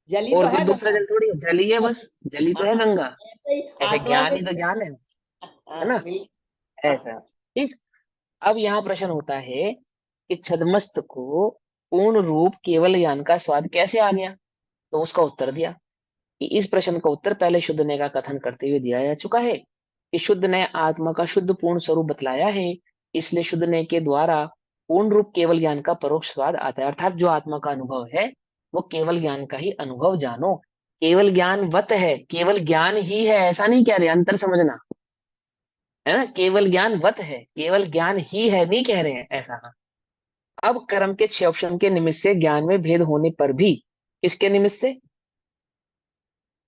जल ही तो और कोई है दूसरा गंगा। जल थोड़ी है, जल ही है, बस जल ही तो है गंगा। ऐसे ही ऐसे आत्मा ज्ञान में ही तो ज्ञान है हाँ, ना? बिल्कुल। ऐसा। ठीक। अब यहाँ प्रश्न होता है कि छद्मस्त को पूर्ण रूप केवल ज्ञान का स्वाद कैसे आ गया? तो उसका उत्तर दिया कि इस प्रश्न का उत्तर पहले शुद्ध ने का कथन करते हुए दिया जा चुका है कि शुद्ध ने आत्मा का शुद्ध पूर्ण स्वरूप बतलाया है। इसलिए शुद्ध ने के द्वारा पूर्ण रूप केवल ज्ञान का परोक्ष स्वाद आता है। अर्थात जो आत्मा का अनुभव है, वो केवल ज्ञान का ही अनुभव जानो। केवल ज्ञान वत है, केवल ज्ञान ही है, ऐसा नहीं कह रहे, अंतर समझना है ना। केवल ज्ञान वत है, केवल ज्ञान ही है नहीं कह रहे हैं ऐसा। अब कर्म के छह ऑप्शन के निमित्त से ज्ञान में भेद होने पर भी, किसके निमित्त से?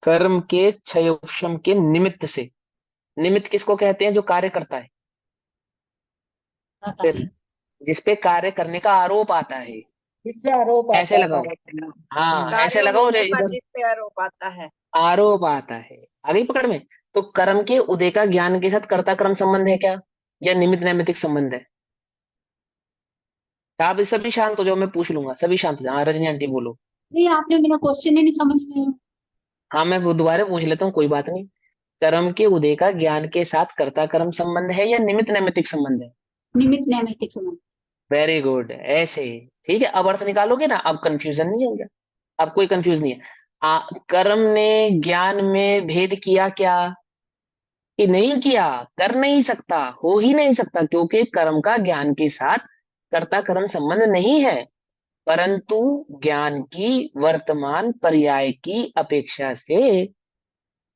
कर्म के छह ऑप्शन के निमित्त से। निमित्त किसको कहते हैं? जो कार्य करता है, फिर जिसपे कार्य करने का आरोप आता है। जिससे आरोप आता ऐसे है लगाओ, कार्य करना। हाँ ऐसे कार्यों में लगाओ रे, ऐसा इधर जिस पे आरोप आता है। आरोप आता है। आगे पकड़ में। तो कर्म के उदय का ज्ञान के साथ कर्ता कर्म संबंध है क्या, या निमित्त नैमित्तिक संबंध है? आप इस सभी शांत हो जाओ, मैं पूछ लूंगा, सभी शांत हो जाओ। हाँ, रजनी आंटी बोलो। नहीं, आपने मेरा क्वेश्चन ही नहीं समझ में। हाँ मैं वो दोबारा पूछ लेता हूँ, कोई बात नहीं। कर्म के उदय का ज्ञान के साथ कर्ता कर्म संबंध है या निमित्त नैमित्तिक संबंध है? निमित्त नैमित्तिक संबंध। वेरी गुड, ऐसे। ठीक है, अब अर्थ निकालोगे ना, अब कंफ्यूजन नहीं होगा, अब कोई कंफ्यूज नहीं है। कर्म ने ज्ञान में भेद किया क्या? कि नहीं किया, कर नहीं सकता, हो ही नहीं सकता, क्योंकि कर्म का ज्ञान के साथ कर्ता कर्म संबंध नहीं है। परंतु ज्ञान की वर्तमान पर्याय की अपेक्षा से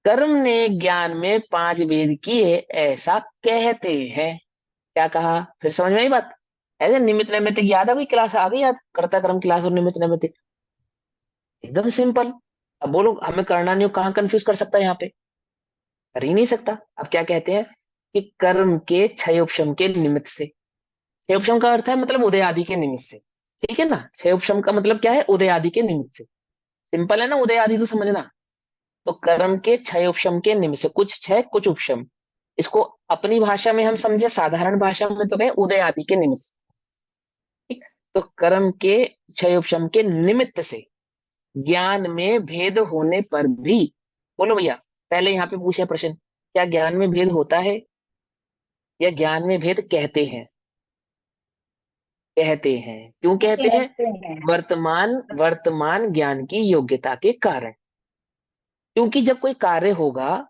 कर्म ने ज्ञान में 5 भेद किए, ऐसा कहते हैं। क्या कहा? फिर समझ में आई बात? ऐसे निमित्त नैमित्तिक याद आ गई? क्लास आ गई याद? कर्ता कर्म क्लास और निमित्त नैमित्तिक, एकदम सिंपल। अब बोलो, हमें करना नहीं हो, कहाँ कंफ्यूज कर सकता है यहाँ पे? कर ही नहीं सकता। अब क्या कहते हैं कि कर्म के क्षय उपशम के निमित्त से। क्षय उपशम का अर्थ है मतलब उदय आदि के निमित्त से। ठीक है ना? क्षय उपशम का मतलब क्या है? उदय आदि के निमित्त से। सिंपल है ना, उदय आदि तो समझना। तो कर्म के क्षय उपशम के निमित्त से, कुछ क्षय कुछ उपशम, इसको अपनी भाषा में हम समझे, साधारण भाषा में तो कहें उदय आदि के निमित्त से। ठीक? तो कर्म के क्षय उपशम के निमित्त से ज्ञान में भेद होने पर भी, बोलो भैया, पहले यहाँ पे पूछा प्रश्न, क्या ज्ञान में भेद होता है या ज्ञान में भेद कहते हैं? कहते हैं। क्यों कहते हैं? कहते हैं। वर्तमान वर्तमान ज्ञान की योग्यता के कारण। क्योंकि जब कोई कार्य होगा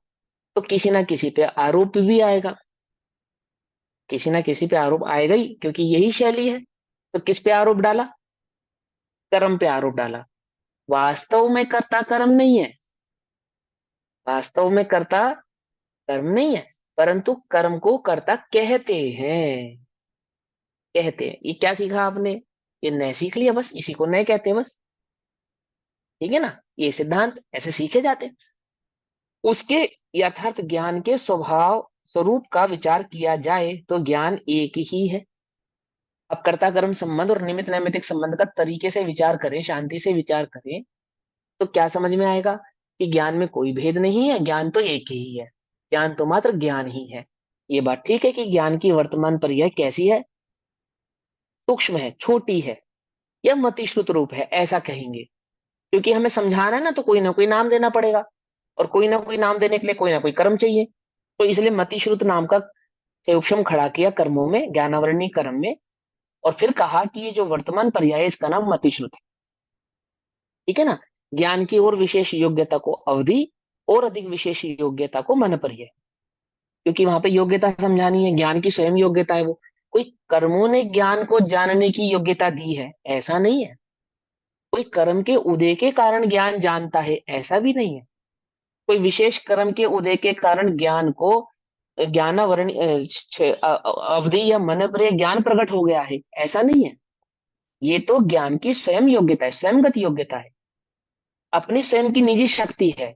तो किसी ना किसी पे आरोप भी आएगा, किसी ना किसी पे आरोप आएगा ही, क्योंकि यही शैली है। तो किस पे आरोप डाला? कर्म पे आरोप डाला। वास्तव में कर्ता कर्म नहीं है, वास्तव में कर्ता कर्म नहीं है, परंतु कर्म को कर्ता कहते हैं। कहते हैं, ये क्या सीखा आपने? ये नए सीख लिया, बस इसी को नए कहते हैं बस। ठीक है ना? ये सिद्धांत ऐसे सीखे जाते हैं। उसके यथार्थ ज्ञान के स्वभाव स्वरूप का विचार किया जाए तो ज्ञान एक ही है। अब कर्ता कर्म संबंध और निमित्त नैमित्तिक संबंध का तरीके से विचार करें, शांति से विचार करें, तो क्या समझ में आएगा कि ज्ञान में कोई भेद नहीं है, ज्ञान तो एक ही है, ज्ञान तो मात्र ज्ञान ही है। ये बात ठीक है कि ज्ञान की वर्तमान पर्याय कैसी है? सूक्ष्म है, छोटी है, या मतिश्रुत रूप है, ऐसा कहेंगे। क्योंकि हमें समझाना है ना, तो कोई ना कोई नाम देना पड़ेगा, और कोई ना कोई नाम देने के लिए कोई ना कोई कर्म चाहिए। तो इसलिए मतिश्रुत नाम का उपशम खड़ा किया कर्मों में, ज्ञानावरणी कर्म में, और फिर कहा कि ये जो वर्तमान पर्याय है इसका नाम मतिश्रुत है। ठीक है ना? ज्ञान की और विशेष योग्यता को अवधि, और अधिक विशेष योग्यता को मन पर्याय। क्योंकि वहां पे योग्यता समझानी है, ज्ञान की स्वयं योग्यता है वो। कोई कर्मों ने ज्ञान को जानने की योग्यता दी है, ऐसा नहीं है। कोई कर्म के उदय के कारण ज्ञान जानता है, ऐसा भी नहीं है। कोई विशेष कर्म के उदय के कारण ज्ञान को ज्ञानावरण अवधि या मन पर ज्ञान प्रकट हो गया है, ऐसा नहीं है। ये तो ज्ञान की स्वयं योग्यता है, स्वयंगत योग्यता है, अपनी स्वयं की निजी शक्ति है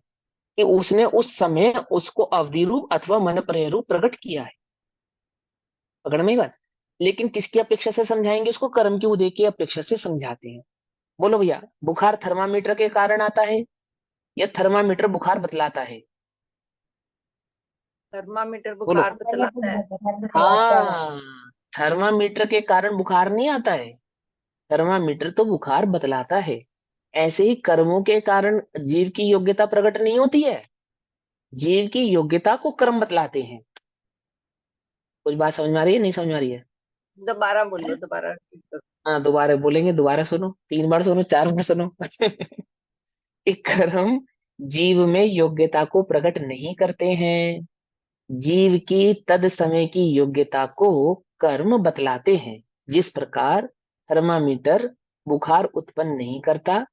कि उसने उस समय उसको अवधि रूप अथवा मन पर्याय रूप प्रकट किया है। पकड़ में ही बात? लेकिन किसकी अपेक्षा से समझाएंगे उसको? कर्म के उदय की अपेक्षा से समझाते हैं। बोलो भैया, बुखार थर्मामीटर के कारण आता है या थर्मामीटर बुखार बतलाता है? थर्मामीटर बोलो। बुखार बतलाता है। हाँ, थर्मामीटर के कारण बुखार नहीं आता है, थर्मामीटर तो बुखार बतलाता है। ऐसे ही कर्मों के कारण जीव की योग्यता प्रकट नहीं होती है, जीव की योग्यता को कर्म बतलाते हैं। कुछ बात समझ में आ रही है, नहीं समझ में आ रही है? दोबारा बोलो, दोबारा repeat करो। हाँ, दोबारा बोलेंगे, दोबारा सुनो, 3 बार सुनो, 4 बार सुनो। कि कर्म जीव में योग्यता को प्रकट नहीं करते हैं, जीव की तद समय की योग्यता को कर्म बतलाते हैं। जिस प्रकार थर्मामीटर बुखार उत्पन्न नहीं करता,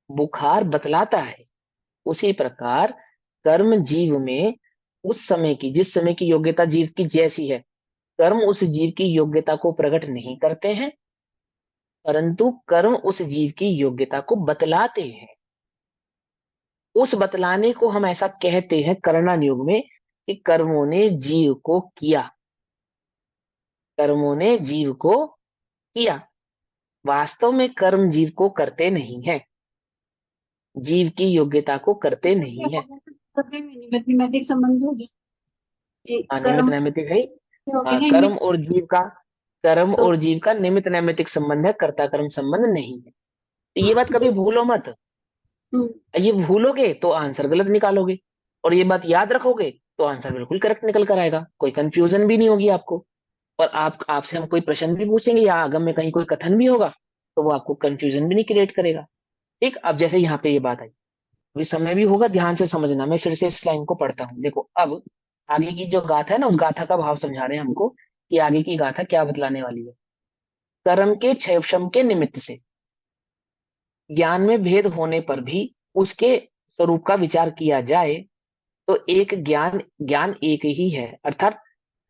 बुखार बतलाता है, उसी प्रकार कर्म जीव में उस समय की, जिस समय की योग्यता जीव की जैसी है, कर्म उस जीव की योग्यता को प्रकट नहीं करते हैं, परंतु कर्म उस जीव की योग्यता को बतलाते हैं। उस बतलाने को हम ऐसा कहते हैं करणान योग में कि कर्मों ने जीव को किया, कर्मों ने जीव को किया। वास्तव में कर्म जीव को करते नहीं है, जीव की योग्यता को करते नहीं है। निमित्त नैमित्तिक संबंध हो गया, एक निमित्त कर्म नैमित्तिक है। हो गया ना, कर्म और जीव का, कर्म तो और जीव का निमित्त नैमित्तिक संबंध है, कर्ता कर्म संबंध नहीं है। तो ये बात कभी भूलो मत। ये भूलोगे तो आंसर गलत निकालोगे, और ये बात याद रखोगे तो आंसर बिल्कुल करेक्ट निकल कर आएगा, कोई कंफ्यूजन भी नहीं होगी आपको। और आपसे हम कोई प्रश्न भी पूछेंगे या आगम में कहीं कोई कथन भी होगा तो वो आपको कंफ्यूजन भी नहीं क्रिएट करेगा। ठीक, अब जैसे यहाँ पे ये बात आई, अभी समय भी होगा, ध्यान से समझना। मैं फिर से इस लाइन को पढ़ता हूँ। देखो अब आगे की जो गाथा है ना, उस गाथा का भाव समझा रहे हैं हमको कि आगे की गाथा क्या बतलाने वाली है। कर्म के क्षयक्षम के निमित्त से ज्ञान में भेद होने पर भी उसके स्वरूप का विचार किया जाए तो एक ज्ञान ज्ञान एक ही है। अर्थात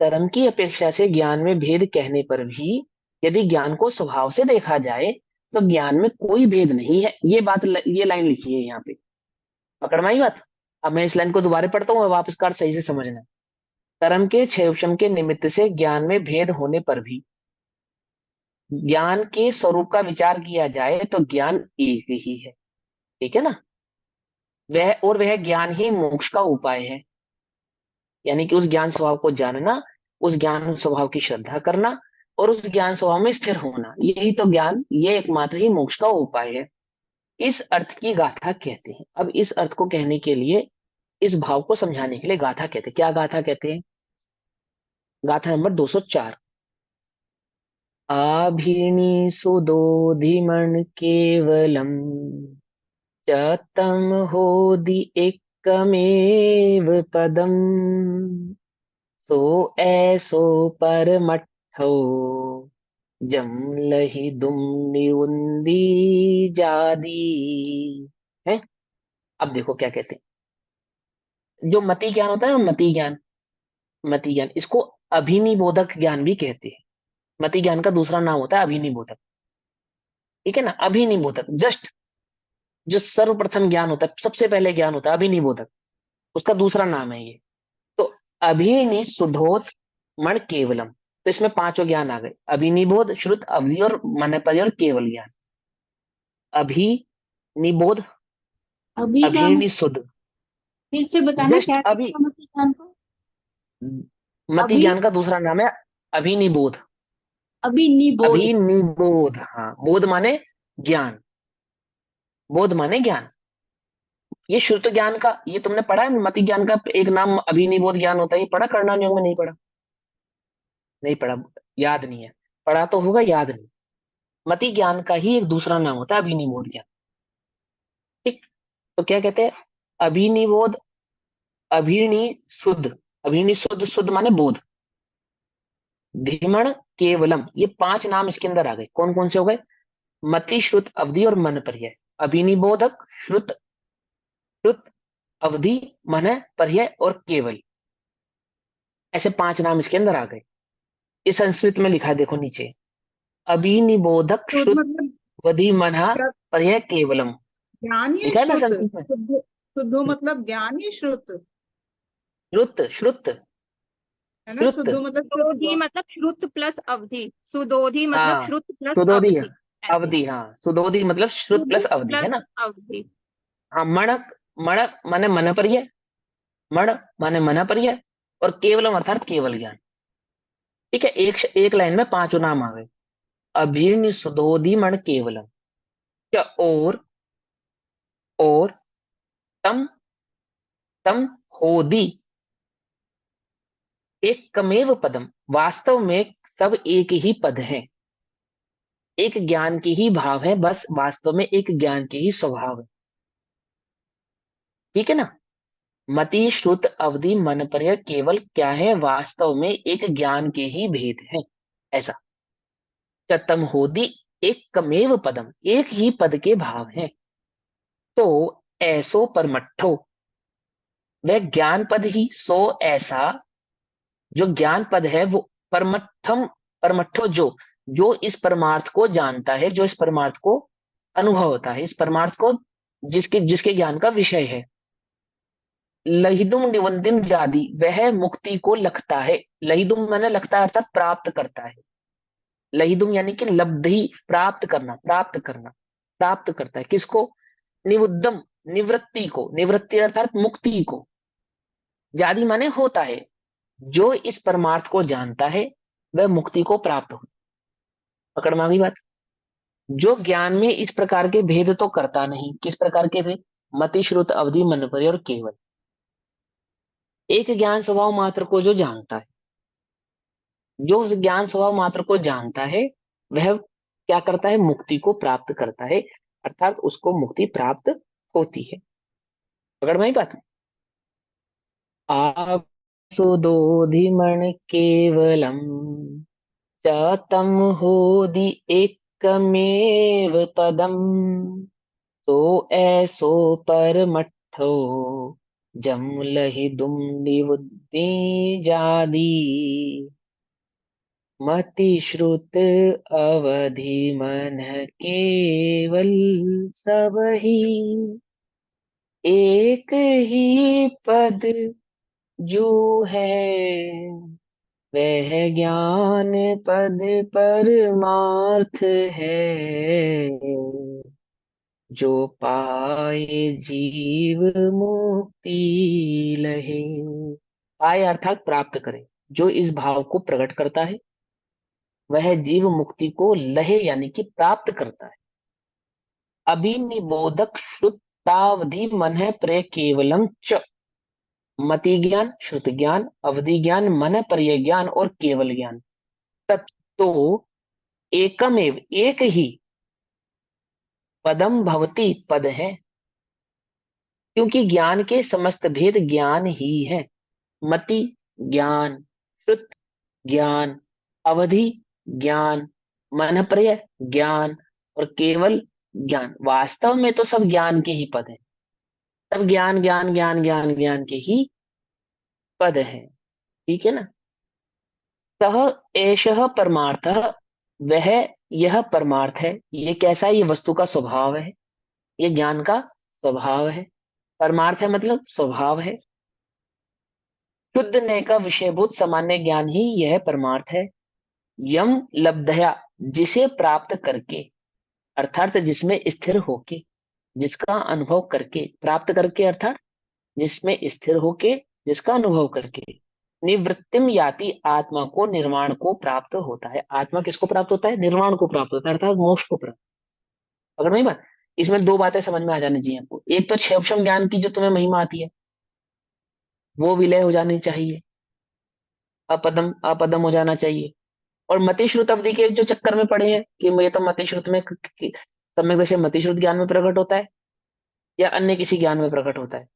कर्म की अपेक्षा से ज्ञान में भेद कहने पर भी यदि ज्ञान को स्वभाव से देखा जाए तो ज्ञान में कोई भेद नहीं है। ये बात, ये लाइन लिखी है यहाँ पे, पकड़ में आई बात। अब मैं इस लाइन को दोबारा पढ़ता हूँ, अब आप इसका अर्थ सही से समझना। कर्म के क्षयक्षम के निमित्त से ज्ञान में भेद होने पर भी ज्ञान के स्वरूप का विचार किया जाए तो ज्ञान एक ही है। ठीक है ना। वह ज्ञान ही मोक्ष का उपाय है। यानी कि उस ज्ञान स्वभाव को जानना, उस ज्ञान स्वभाव की श्रद्धा करना और उस ज्ञान स्वभाव में स्थिर होना, यही तो ज्ञान, ये एकमात्र ही मोक्ष का उपाय है। इस अर्थ की गाथा कहते हैं। अब इस अर्थ को कहने के लिए, इस भाव को समझाने के लिए गाथा कहते हैं। क्या गाथा कहते हैं? गाथा नंबर 204। आभिनी सुदोधिमण केवलम च तम होदि एकमेव पदम सो ऐसो परमट्ठो जम लहि दुम निउंदी जादी है। अब देखो क्या कहते हैं। जो मति ज्ञान होता है ना, मति ज्ञान, इसको अभिनिबोधक ज्ञान भी कहते हैं। मति ज्ञान का दूसरा नाम होता है अभिनिबोधक। ठीक है ना। अभिनिबोधक जस्ट जो सर्वप्रथम ज्ञान होता है, सबसे पहले ज्ञान होता है अभिनिबोधक, उसका दूसरा नाम है ये। तो अभिनि सुधोत मण केवलम, तो इसमें पांचों ज्ञान आ गए। अभिनिबोध, श्रुत, अवधि और मनपरि और केवल ज्ञान। अभिनिबोध, अभी का अभिनि सुध, फिर से बताना जस्ट क्या अभी। था मत ज्ञान को। मति अभी ज्ञान का दूसरा नाम है अभिनिबोध। अभी निबोध। अभिनिबोध, हाँ, बोध माने ज्ञान, बोध माने ज्ञान। ये श्रुत ज्ञान का, ये तुमने पढ़ा है, मति ज्ञान का एक नाम अभिनिबोध ज्ञान होता है। ये पढ़ा करना नियम में? नहीं पढ़ा? नहीं पढ़ा, याद नहीं है। पढ़ा तो होगा, याद नहीं। मति ज्ञान का ही एक दूसरा नाम होता है अभिनिबोध ज्ञान। ठीक, तो क्या कहते हैं? अभिनिबोध, अभिनि शुद्ध, अभिनि शुद्ध, शुद्ध माने बोध, धीमण, केवलम, ये पांच नाम इसके अंदर आ गए। कौन कौन से हो गए? मति, श्रुत, अवधि और मन पर्याय। अभिनिबोधक, श्रुत, श्रुत, अवधि, मन पर्याय और केवल, ऐसे पांच नाम इसके अंदर आ गए। ये संस्कृत में लिखा है, देखो नीचे। अभिनिबोधक, शुद्ध श्रुत, मतलब वधि, मन श्रुत पर्याय केवलम, ज्ञान या लिखा है ना श्रुत? संस्कृत में। शुद्धो मतलब ज्ञान या श्रुत श्रुत, श्रुत, है ना? श्रुत, शुद्धो मतलब सुदोधी शुद्ध। मतलब श्रुत प्लस अवधि, सुदोधी मतलब हाँ, श्रुत प्लस सुदोधि, अवधि, ऐसे। अवधि, हाँ, सुदोधि मतलब श्रुत शुद्ध प्लस अवधि, है प्लस ना। अवधि। हाँ, मणक, मणक माने मन पर्याय, मण माने मन पर्याय और केवलम अर्थात केवल ज्ञान। ठीक है, एक लाइन में पांचों नाम आ गए। अभिर्नि सुधोधि मण केवलम क्या, और तम, तम होदि एक कमेव पदम, वास्तव में सब एक ही पद है, एक ज्ञान के ही भाव है, बस वास्तव में एक ज्ञान के ही स्वभाव है। ठीक है ना। मति, श्रुत, अवधि, मन पर्याय, केवल क्या है? वास्तव में एक ज्ञान के ही भेद है, ऐसा। चतम होदि एक कमेव पदम, एक ही पद के भाव है। तो ऐसो परमट्ठो, वह ज्ञान पद ही, सो ऐसा, जो ज्ञान पद है वो परमट्ठम, परमट्ठो जो, जो इस परमार्थ को जानता है, जो इस परमार्थ को अनुभव होता है, इस परमार्थ को जिसके जिसके ज्ञान का विषय है। लहिदुम निवंदिम जादी, वह मुक्ति को लखता है। लहिदुम मैंने लगता है अर्थात प्राप्त करता है। लहिदुम यानी कि लब्धि, प्राप्त करना, प्राप्त करना, प्राप्त करता है। किसको? निवुद्धम, निवृत्ति को, निवृत्ति अर्थात मुक्ति को। जादी माने होता है। जो इस परमार्थ को जानता है वह मुक्ति को प्राप्त होता है। पकड़ में आ गई बात। जो ज्ञान में इस प्रकार के भेद तो करता नहीं। किस प्रकार के भेद? मति, श्रुत, अवधि, मन पर्याय और केवल, एक ज्ञान स्वभाव मात्र को जो जानता है, जो उस ज्ञान स्वभाव मात्र को जानता है वह क्या करता है, मुक्ति को प्राप्त करता है, अर्थात उसको मुक्ति प्राप्त होती है। पकड़ में आई बात? आप सुदोधिमण केवलम च तम होदि एकमेव पदम, तो ऐसो परमठो जमलहि दुम्नि बुद्धि जादी, मति श्रुत अवधि मन केवल सब ही, एक ही पद जो है वह ज्ञान पद परमार्थ है, जो पाए जीव मुक्ति लहे। पाए अर्थात प्राप्त करे, जो इस भाव को प्रकट करता है वह जीव मुक्ति को लहे यानी कि प्राप्त करता है। अभिनिबोधक श्रुतावधि मन है प्रे केवलम च, मति ज्ञान, श्रुत ज्ञान, अवधि ज्ञान, मन पर्य ज्ञान और केवल ज्ञान, तत्तो एकमेव एक ही पदम भवति पद है, क्योंकि ज्ञान के समस्त भेद ज्ञान ही है। मति ज्ञान, श्रुत ज्ञान, अवधि ज्ञान, मन पर्य ज्ञान और केवल ज्ञान, वास्तव में तो सब ज्ञान के ही पद है। सब ज्ञान ज्ञान ज्ञान ज्ञान ज्ञान के ही पद है। ठीक है ना? सह एषः परमार्थ, वह यह परमार्थ है। ये कैसा है? ये वस्तु का स्वभाव है, ये ज्ञान का स्वभाव है। परमार्थ है मतलब स्वभाव है। शुद्ध नय का विषयभूत सामान्य ज्ञान ही यह परमार्थ है। यम लब्धया, जिसे प्राप्त करके, अर्थात जिसमें स्थिर होके, जिसका अनुभव करके, प्राप्त करके अर्थात जिसमें स्थिर होके, जिसका अनुभव करके, निवृत्तिम याति, आत्मा को, निर्वाण को प्राप्त होता है। आत्मा किसको प्राप्त होता है? निर्वाण को प्राप्त होता है, अर्थात मोक्ष को प्राप्त। अगर नहीं बात, इसमें दो बातें समझ में आ जानी चाहिए आपको। एक तो क्षेपशम ज्ञान की जो तुम्हें महिमा आती है वो विलय हो जानी चाहिए, अपदम अपदम हो जाना चाहिए। और मति श्रुत अवधि के जो चक्कर में पड़े हैं कि ये तो मति श्रुत में सम्यक दृष्टि मति श्रुत ज्ञान में प्रकट होता है या अन्य किसी ज्ञान में प्रकट होता है,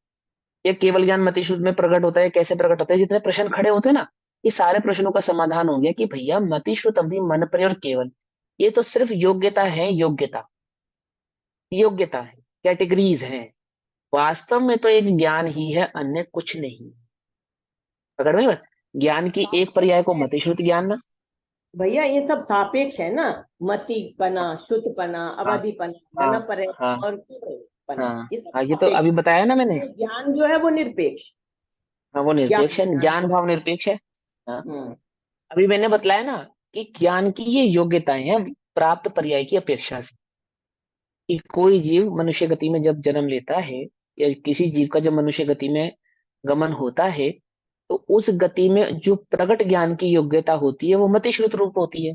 या केवल ज्ञान मति श्रुत में प्रकट होता है, कैसे प्रकट होता है, जितने प्रश्न खड़े होते हैं ना, ये सारे प्रश्नों का समाधान हो गया कि भैया मति श्रुत अवधि मन पर्य और केवल, ये तो सिर्फ योग्यता है, योग्यता योग्यता है, कैटेगरीज है। वास्तव में तो एक ज्ञान ही है, अन्य कुछ नहीं। अगर मैं ज्ञान की एक पर्याय को मति श्रुत ज्ञान ना, भैया ये सब सापेक्ष है ना, मतिपना, श्रुतपना, अवधिपना, हाँ मन पर्य हाँ और केवलपना, हाँ ये सब हाँ, ये तो सापेक्ष अभी बताया ना मैंने। है। ज्ञान जो है वो निरपेक्ष हाँ वो निरपेक्ष है, ज्ञान भाव निरपेक्ष है। हाँ हम्म अभी मैंने बतलाया ना कि ज्ञान की ये योग्यताएं हैं प्राप्त पर्याय की अपेक्षा से, कि कोई जीव मनुष्य गति में जब जन्म लेता है या किसी जीव का जब मनुष्य गति में गमन होता है, तो उस गति में जो प्रकट ज्ञान की योग्यता होती है वो मतिश्रुत रूप होती है।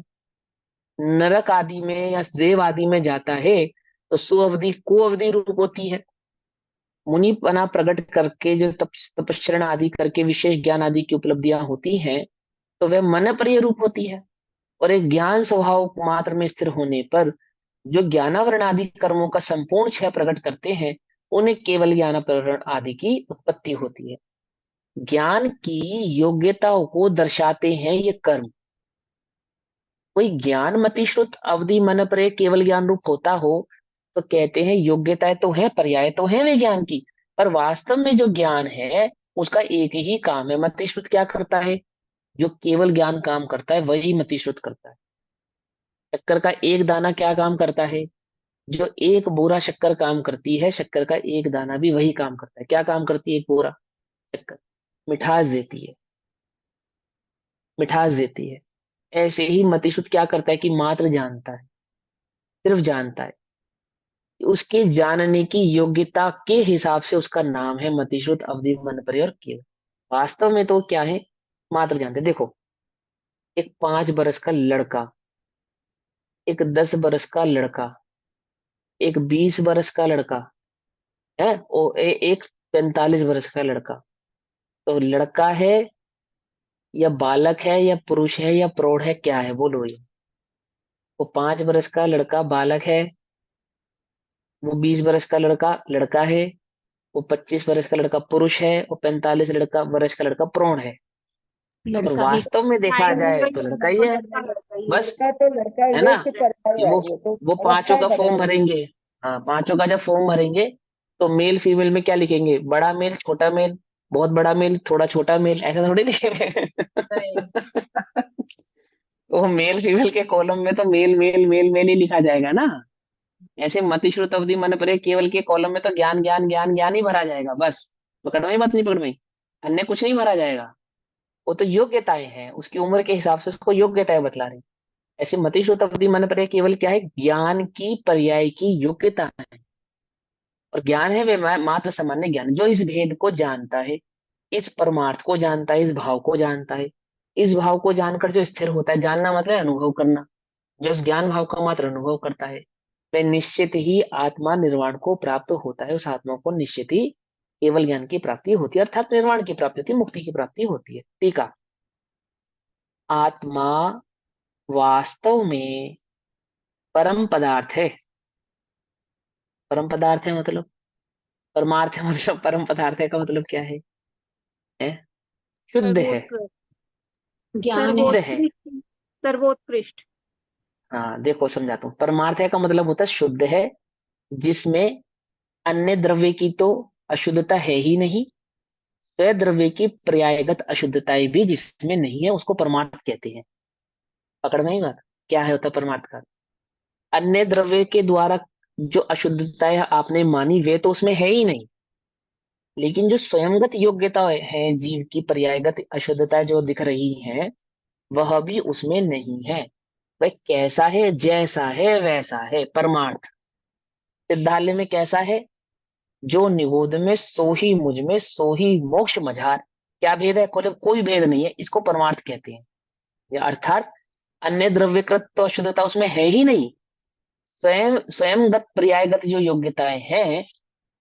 नरक आदि में या देव आदि में जाता है तो सुअवधि कुअवधि रूप होती है। मुनिपना प्रकट करके जो तपस्चरण आदि करके विशेष ज्ञान आदि की उपलब्धियां होती हैं तो वह मन प्रिय रूप होती है। और एक ज्ञान स्वभाव मात्र में स्थिर होने पर जो ज्ञानावरण आदि कर्मों का संपूर्ण क्षय प्रकट करते हैं उन्हें केवल ज्ञानावरण आदि की उत्पत्ति होती है। ज्ञान की योग्यताओं को दर्शाते हैं ये कर्म। कोई ज्ञान मतिश्रुत अवधि मन पर केवल ज्ञान रूप होता हो तो कहते हैं योग्यताएं तो है, पर्याय तो है वे ज्ञान की, पर वास्तव में जो ज्ञान है उसका एक ही काम है। मतिश्रुत क्या करता है? जो केवल ज्ञान काम करता है वही मतिश्रुत करता है। शक्कर का एक दाना क्या काम करता है? जो एक बोरा शक्कर काम करती है, शक्कर का एक दाना भी वही काम करता है। क्या काम करती है एक बोरा शक्कर? मिठास देती है, मिठास देती है। ऐसे ही मतिश्रुत क्या करता है कि मात्र जानता है, सिर्फ जानता है। उसके जानने की योग्यता के हिसाब से उसका नाम है मतिश्रुत अवधि मन पर्य और केवल। वास्तव में तो क्या है? मात्र जानते। देखो एक 5 बरस का लड़का, एक 10 बरस का लड़का, एक 20 बरस का लड़का है और एक 45 बरस का लड़का। तो लड़का है या बालक है या पुरुष है या प्रौढ़ है, क्या है बोलो ये। वो 5 वर्ष का लड़का बालक है, वो 20 वर्ष का लड़का लड़का है, वो 25 वर्ष का लड़का पुरुष है, और 45 वर्ष का लड़का प्रौढ़ है। और लड़का ही। वास्तव में देखा जाए तो लड़का ही है, बस, लड़का तो लड़का है ही ना। है, उसकी पर्याय है वो वो तो वो अवस्था पांचों ही का बदल फॉर्म रही है। भरेंगे। हाँ, पांचों का जब फॉर्म भरेंगे तो मेल फीमेल में क्या लिखेंगे, बड़ा मेल छोटा मेल, बहुत बड़ा मेल थोड़ा छोटा मेल, ऐसा थोड़ी लिखेंगे। नहीं। वो मेल फीमेल के कॉलम में तो मेल मेल मेल मेल ही लिखा जाएगा ना। ऐसे मति श्रुत अवधि मन पर केवल के कॉलम में तो ज्ञान ज्ञान ज्ञान ज्ञान ही भरा जाएगा बस। पकड़ में बात नहीं पकड़ में, अन्य कुछ नहीं भरा जाएगा। वो तो योग्यताएं हैं, उसकी उम्र के हिसाब से उसको योग्यताएं बतला रही। ऐसे मति श्रुत अवधि मन पर केवल क्या है, ज्ञान की पर्याय की योग्यता है। और ज्ञान है वे मात्र सामान्य ज्ञान जो इस भेद को जानता है, इस परमार्थ को जानता है, इस भाव को जानता है। इस भाव को जानकर जो स्थिर होता है, जानना मतलब अनुभव करना, जो उस ज्ञान भाव का मात्र अनुभव करता है, वह निश्चित ही आत्मा निर्वाण को प्राप्त होता है। उस आत्मा को निश्चित ही केवल ज्ञान की प्राप्ति होती है, अर्थात निर्वाण की प्राप्ति होती है, मुक्ति की प्राप्ति होती है। टीका, आत्मा वास्तव में परम पदार्थ है। परम पदार्थ है मतलब, परमार्थ है मतलब, परम पदार्थ है का मतलब क्या है? शुद्ध है, सर्वोत्कृष्ट। ज्ञान है। शुद्ध है। सर्वोत्कृष्ट। सर्वोत्कृष्ट। हाँ देखो समझाता हूँ, परमार्थ है का मतलब होता है शुद्ध है, जिसमें अन्य द्रव्य की तो अशुद्धता है ही नहीं, स्वयं द्रव्य की पर्यायगत अशुद्धताएं भी जिसमें नहीं है, उसको परमार्थ कहते हैं। पकड़ में ही बात, क्या है होता है परमार्थ का। अन्य द्रव्य के द्वारा जो अशुद्धताएं आपने मानी वे तो उसमें है ही नहीं, लेकिन जो स्वयंगत योग्यता है जीव की, पर्यायगत अशुद्धता जो दिख रही है, वह भी उसमें नहीं है। वह कैसा है, जैसा है वैसा है परमार्थ। सिद्धालय में कैसा है, जो निगोद में सो ही मुझ में सो ही मोक्ष मझार। क्या भेद है, कोई भेद नहीं है, इसको परमार्थ कहते हैं। या अर्थात अन्य द्रव्यकृत तो अशुद्धता उसमें है ही नहीं, स्वयंगत पर्यायगत जो योग्यताएं हैं,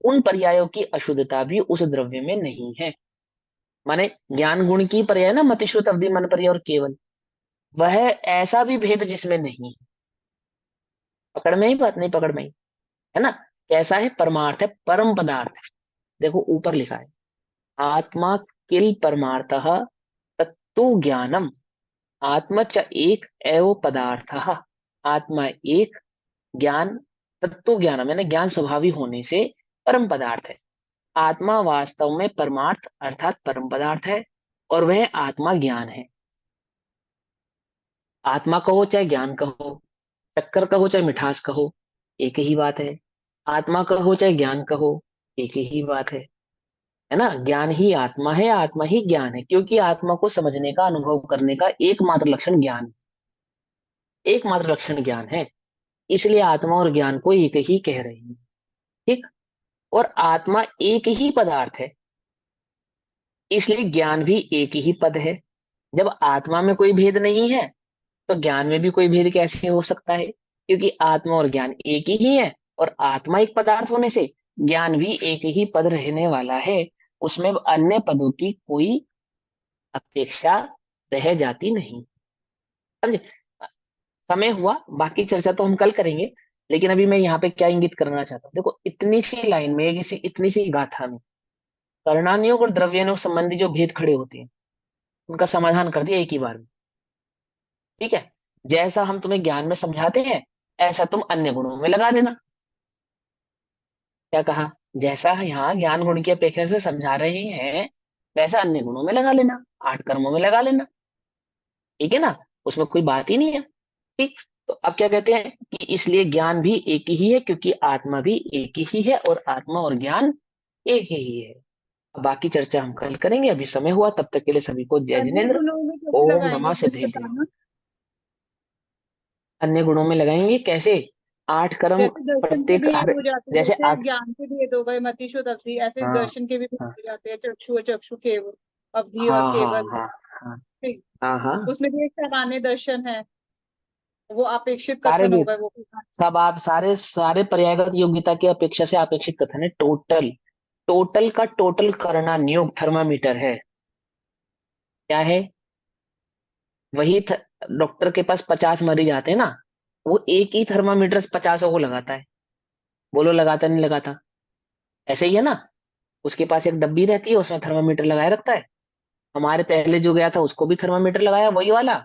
उन पर्यायों की अशुद्धता भी उस द्रव्य में नहीं है। माने ज्ञान गुण की पर्याय ना, मतिश्रुत अवधि मन पर्याय और केवल, वह ऐसा भी भेद जिसमें नहीं है। पकड़ में ही बात नहीं, पकड़ में ही, है ना। कैसा है, परमार्थ है, परम पदार्थ है। देखो ऊपर लिखा है, आत्मा किल परमार्थ तत्तु ज्ञानम, आत्मा च एक एव पदार्थ। आत्मा एक, ज्ञान तत्व ज्ञानम यानी ज्ञान स्वभावी होने से परम पदार्थ है। आत्मा वास्तव में परमार्थ अर्थात परम पदार्थ है, और वह आत्मा ज्ञान है। आत्मा कहो चाहे ज्ञान कहो, टक्कर कहो चाहे मिठास कहो, एक ही बात है। आत्मा कहो चाहे ज्ञान कहो, एक ही बात है ना। ज्ञान ही आत्मा है, आत्मा ही ज्ञान है, क्योंकि आत्मा को समझने का, अनुभव करने का एकमात्र लक्षण ज्ञान, एकमात्र लक्षण ज्ञान है। इसलिए आत्मा और ज्ञान को एक ही कह रहे हैं, ठीक। और आत्मा एक ही पदार्थ है, इसलिए ज्ञान भी एक ही पद है। जब आत्मा में कोई भेद नहीं है, तो ज्ञान में भी कोई भेद कैसे हो सकता है, क्योंकि आत्मा और ज्ञान एक ही है, और आत्मा एक पदार्थ होने से ज्ञान भी एक ही पद रहने वाला है। उसमें अन्य पदों की कोई अपेक्षा रह जाती नहीं, समझे। समय हुआ, बाकी चर्चा तो हम कल करेंगे, लेकिन अभी मैं यहाँ पे क्या इंगित करना चाहता हूँ। देखो इतनी सी लाइन में, किसी इतनी सी गाथा में कर्णानियोग और द्रव्यानियोग संबंधी जो भेद खड़े होते हैं, उनका समाधान कर दिया एक ही बार में, ठीक है। जैसा हम तुम्हें ज्ञान में समझाते हैं, ऐसा तुम अन्य गुणों में लगा लेना। क्या कहा, जैसा यहाँ ज्ञान गुण की अपेक्षा से समझा रहे हैं, वैसा अन्य गुणों में लगा लेना, 8 कर्मों में लगा लेना, ठीक है ना। उसमें कोई बात ही नहीं है, ठीक। तो अब क्या कहते हैं कि इसलिए ज्ञान भी एक ही है, क्योंकि आत्मा भी एक ही है, और आत्मा और ज्ञान एक ही है। अब बाकी चर्चा हम कल करेंगे, अभी समय हुआ, तब तक के लिए सभी को जय अन्य जिनेन्द्र। गुणों में कैसे ओम लगाएंगे नमः कुछ सिद्धेभ्यो। बताना। अन्य गुणों में लगाएंगे कैसे, 8 कर्म जैसे दर्शन के प्रत्येक भेद हर, हो जाते हैं, जैसे जैसे 8। ज्ञान के भेद हो गए मतिशुद्ध अवधि, ऐसे हाँ दर्शन के भी भेद हाँ हो जाते हैं, चक्षु और चक्षु केवल अवधि और हाँ हाँ केवल। हाँ हाँ ठीक। हाँ हाँ। उसमें भी एक सामान्य दर्शन है, वो अपेक्षित सारे कथन भी, हो गए वो। सब आप सारे सारे पर्यायगत योग्यता की अपेक्षा से अपेक्षित कथन है। टोटल, टोटल का टोटल करना नियोग थर्मामीटर है। क्या है, वही डॉक्टर के पास 50 मरीज आते हैं ना, वो एक ही थर्मामीटर 50 को लगाता है। बोलो लगाता नहीं लगाता? ऐसे ही है ना। उसके पास एक डब्बी रहती है, उसमें थर्मामीटर लगाए रखता है। हमारे पहले जो गया था उसको भी थर्मामीटर लगाया वही वाला,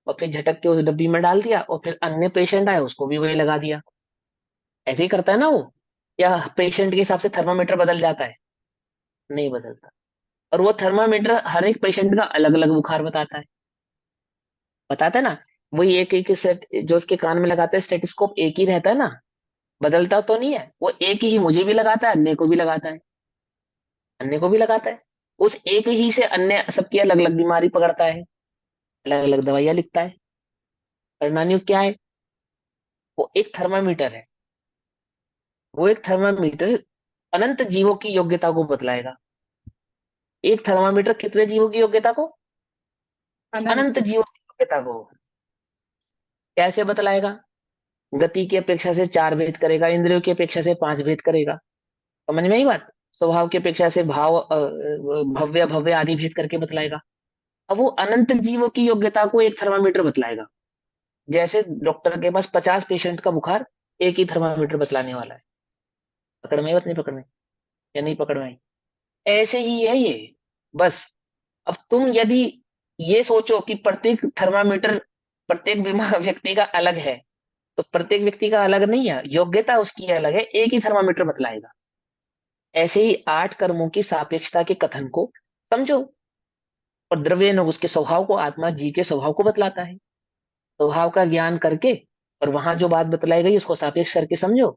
और फिर झटक के उस डब्बी में डाल दिया, और फिर अन्य पेशेंट आए उसको भी वही लगा दिया। ऐसे ही करता है ना वो। या पेशेंट के हिसाब से थर्मामीटर बदल जाता है? नहीं बदलता। और वो थर्मामीटर हर एक पेशेंट का अलग अलग बुखार बताता है। बताता है ना। वही एक एक सेट जो उसके कान में लगाता है स्टेथोस्कोप एक ही रहता है ना, बदलता तो नहीं है। वो एक ही मुझे भी लगाता है, अन्य को भी लगाता है, अन्य को भी लगाता है। उस एक ही से अन्य सबकी अलग अलग बीमारी पकड़ता है, अलग अलग दवाइयां लिखता है। परिणाम क्या है? वो एक थर्मामीटर है। वो एक थर्मामीटर अनंत जीवों की योग्यता को बतलाएगा। एक थर्मामीटर कितने जीवों की योग्यता को? अनंत। अनंत जीवों की योग्यता को। कैसे बतलाएगा? गति की अपेक्षा से 4 भेद करेगा, इंद्रियों की अपेक्षा से 5 भेद करेगा। समझ में आई बात? स्वभाव की अपेक्षा से भाव भव्य भव्य आदि भेद करके बतलाएगा। अब वो अनंत जीवों की योग्यता को एक थर्मामीटर बतलाएगा। जैसे डॉक्टर के पास 50 पेशेंट का बुखार एक ही थर्मामीटर बतलाने वाला है। पकड़ में आई बात? नहीं पकड़ में? या नहीं पकड़ में आई? ऐसे ही है ये। बस अब तुम यदि ये सोचो कि प्रत्येक थर्मामीटर प्रत्येक बीमार व्यक्ति का अलग है, तो प्रत्येक व्यक्ति का अलग नहीं है, योग्यता उसकी अलग है, एक ही थर्मामीटर बतलाएगा। ऐसे ही 8 कर्मों की सापेक्षता के कथन को समझो। और द्रव्य न उसके स्वभाव को, आत्मा जीव के स्वभाव को बतलाता है। स्वभाव का ज्ञान करके और वहां जो बात बतलाई गई उसको सापेक्ष करके समझो,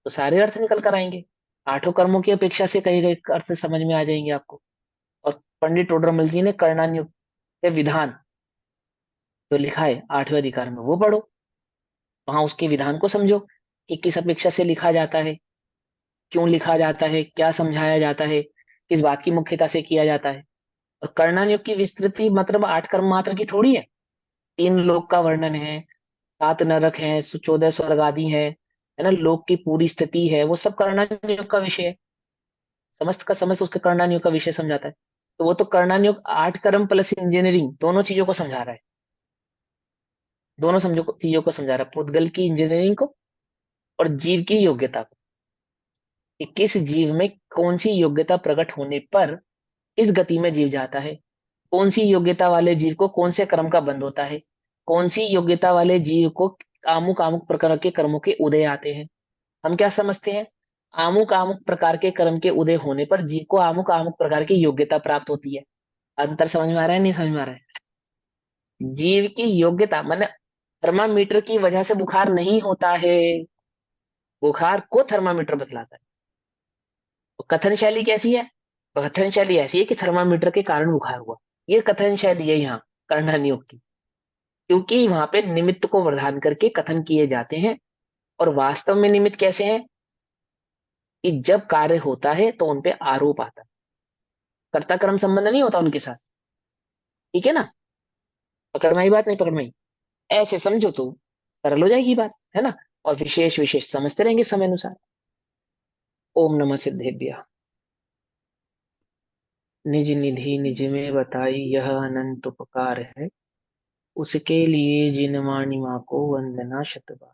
तो सारे अर्थ निकल कर आएंगे। 8 कर्मों की अपेक्षा से कहे गए अर्थ समझ में आ जाएंगे आपको। और पंडित टोडरमल जी ने कर्णान्युक्त के विधान जो लिखा है 8वें अधिकार में वो पढ़ो। वहां उसके विधान को समझो कि किस अपेक्षा से लिखा जाता है, क्यों लिखा जाता है, क्या समझाया जाता है, किस बात की मुख्यता से किया जाता है। और कर्णानुयोग की विस्तृति मतलब 8 कर्म मात्र की थोड़ी है। 3 लोक का वर्णन है, 7 नरक है, 14 स्वर्ग आदि है ना, लोक की पूरी स्थिति है, वो सब कर्णानुयोग का विषय है। समस्त का समस्त उसके कर्णानुयोग का विषय समझाता है। तो वो तो कर्णानुयोग 8 कर्म प्लस इंजीनियरिंग दोनों चीजों को समझा रहा है। दोनों चीजों को समझा रहा है, पुद्गल की इंजीनियरिंग को और जीव की योग्यता को, कि किस जीव में कौन सी योग्यता प्रकट होने पर किस गति में जीव जाता है, कौन सी योग्यता वाले जीव को कौन से कर्म का बंध होता है, कौन सी योग्यता वाले जीव को आमुक आमुक प्रकार के कर्मों के उदय आते हैं। हम क्या समझते हैं? आमुक आमुक प्रकार के कर्म के उदय होने पर जीव को आमुक आमुक प्रकार की योग्यता प्राप्त होती है। अंतर समझ में आ रहा है? नहीं समझ में आ रहा है? जीव की योग्यता माने थर्मामीटर की वजह से बुखार नहीं होता है, बुखार को थर्मामीटर बतलाता है। तो कथन शैली कैसी है? कथन शैली ऐसी है कि थर्मामीटर के कारण बुखार हुआ। ये कथन शैली है यहाँ कर्णानुयोग की, क्योंकि वहां पे निमित्त को प्रदान करके कथन किए जाते हैं। और वास्तव में निमित्त कैसे हैं? कि जब कार्य होता है तो उनपे आरोप आता है, कर्ता कर्म संबंध नहीं होता उनके साथ। ठीक है ना? पकड़ में आई बात? नहीं पकड़ में आई? ऐसे समझो तो सरल हो जाएगी बात, है ना। और विशेष विशेष समझते रहेंगे समय अनुसार। ओम नमः सिद्धेभ्य। निज निधि निज में बताई यह अनंत उपकार है, उसके लिए जिन वाणी माँ को वंदना शतबार।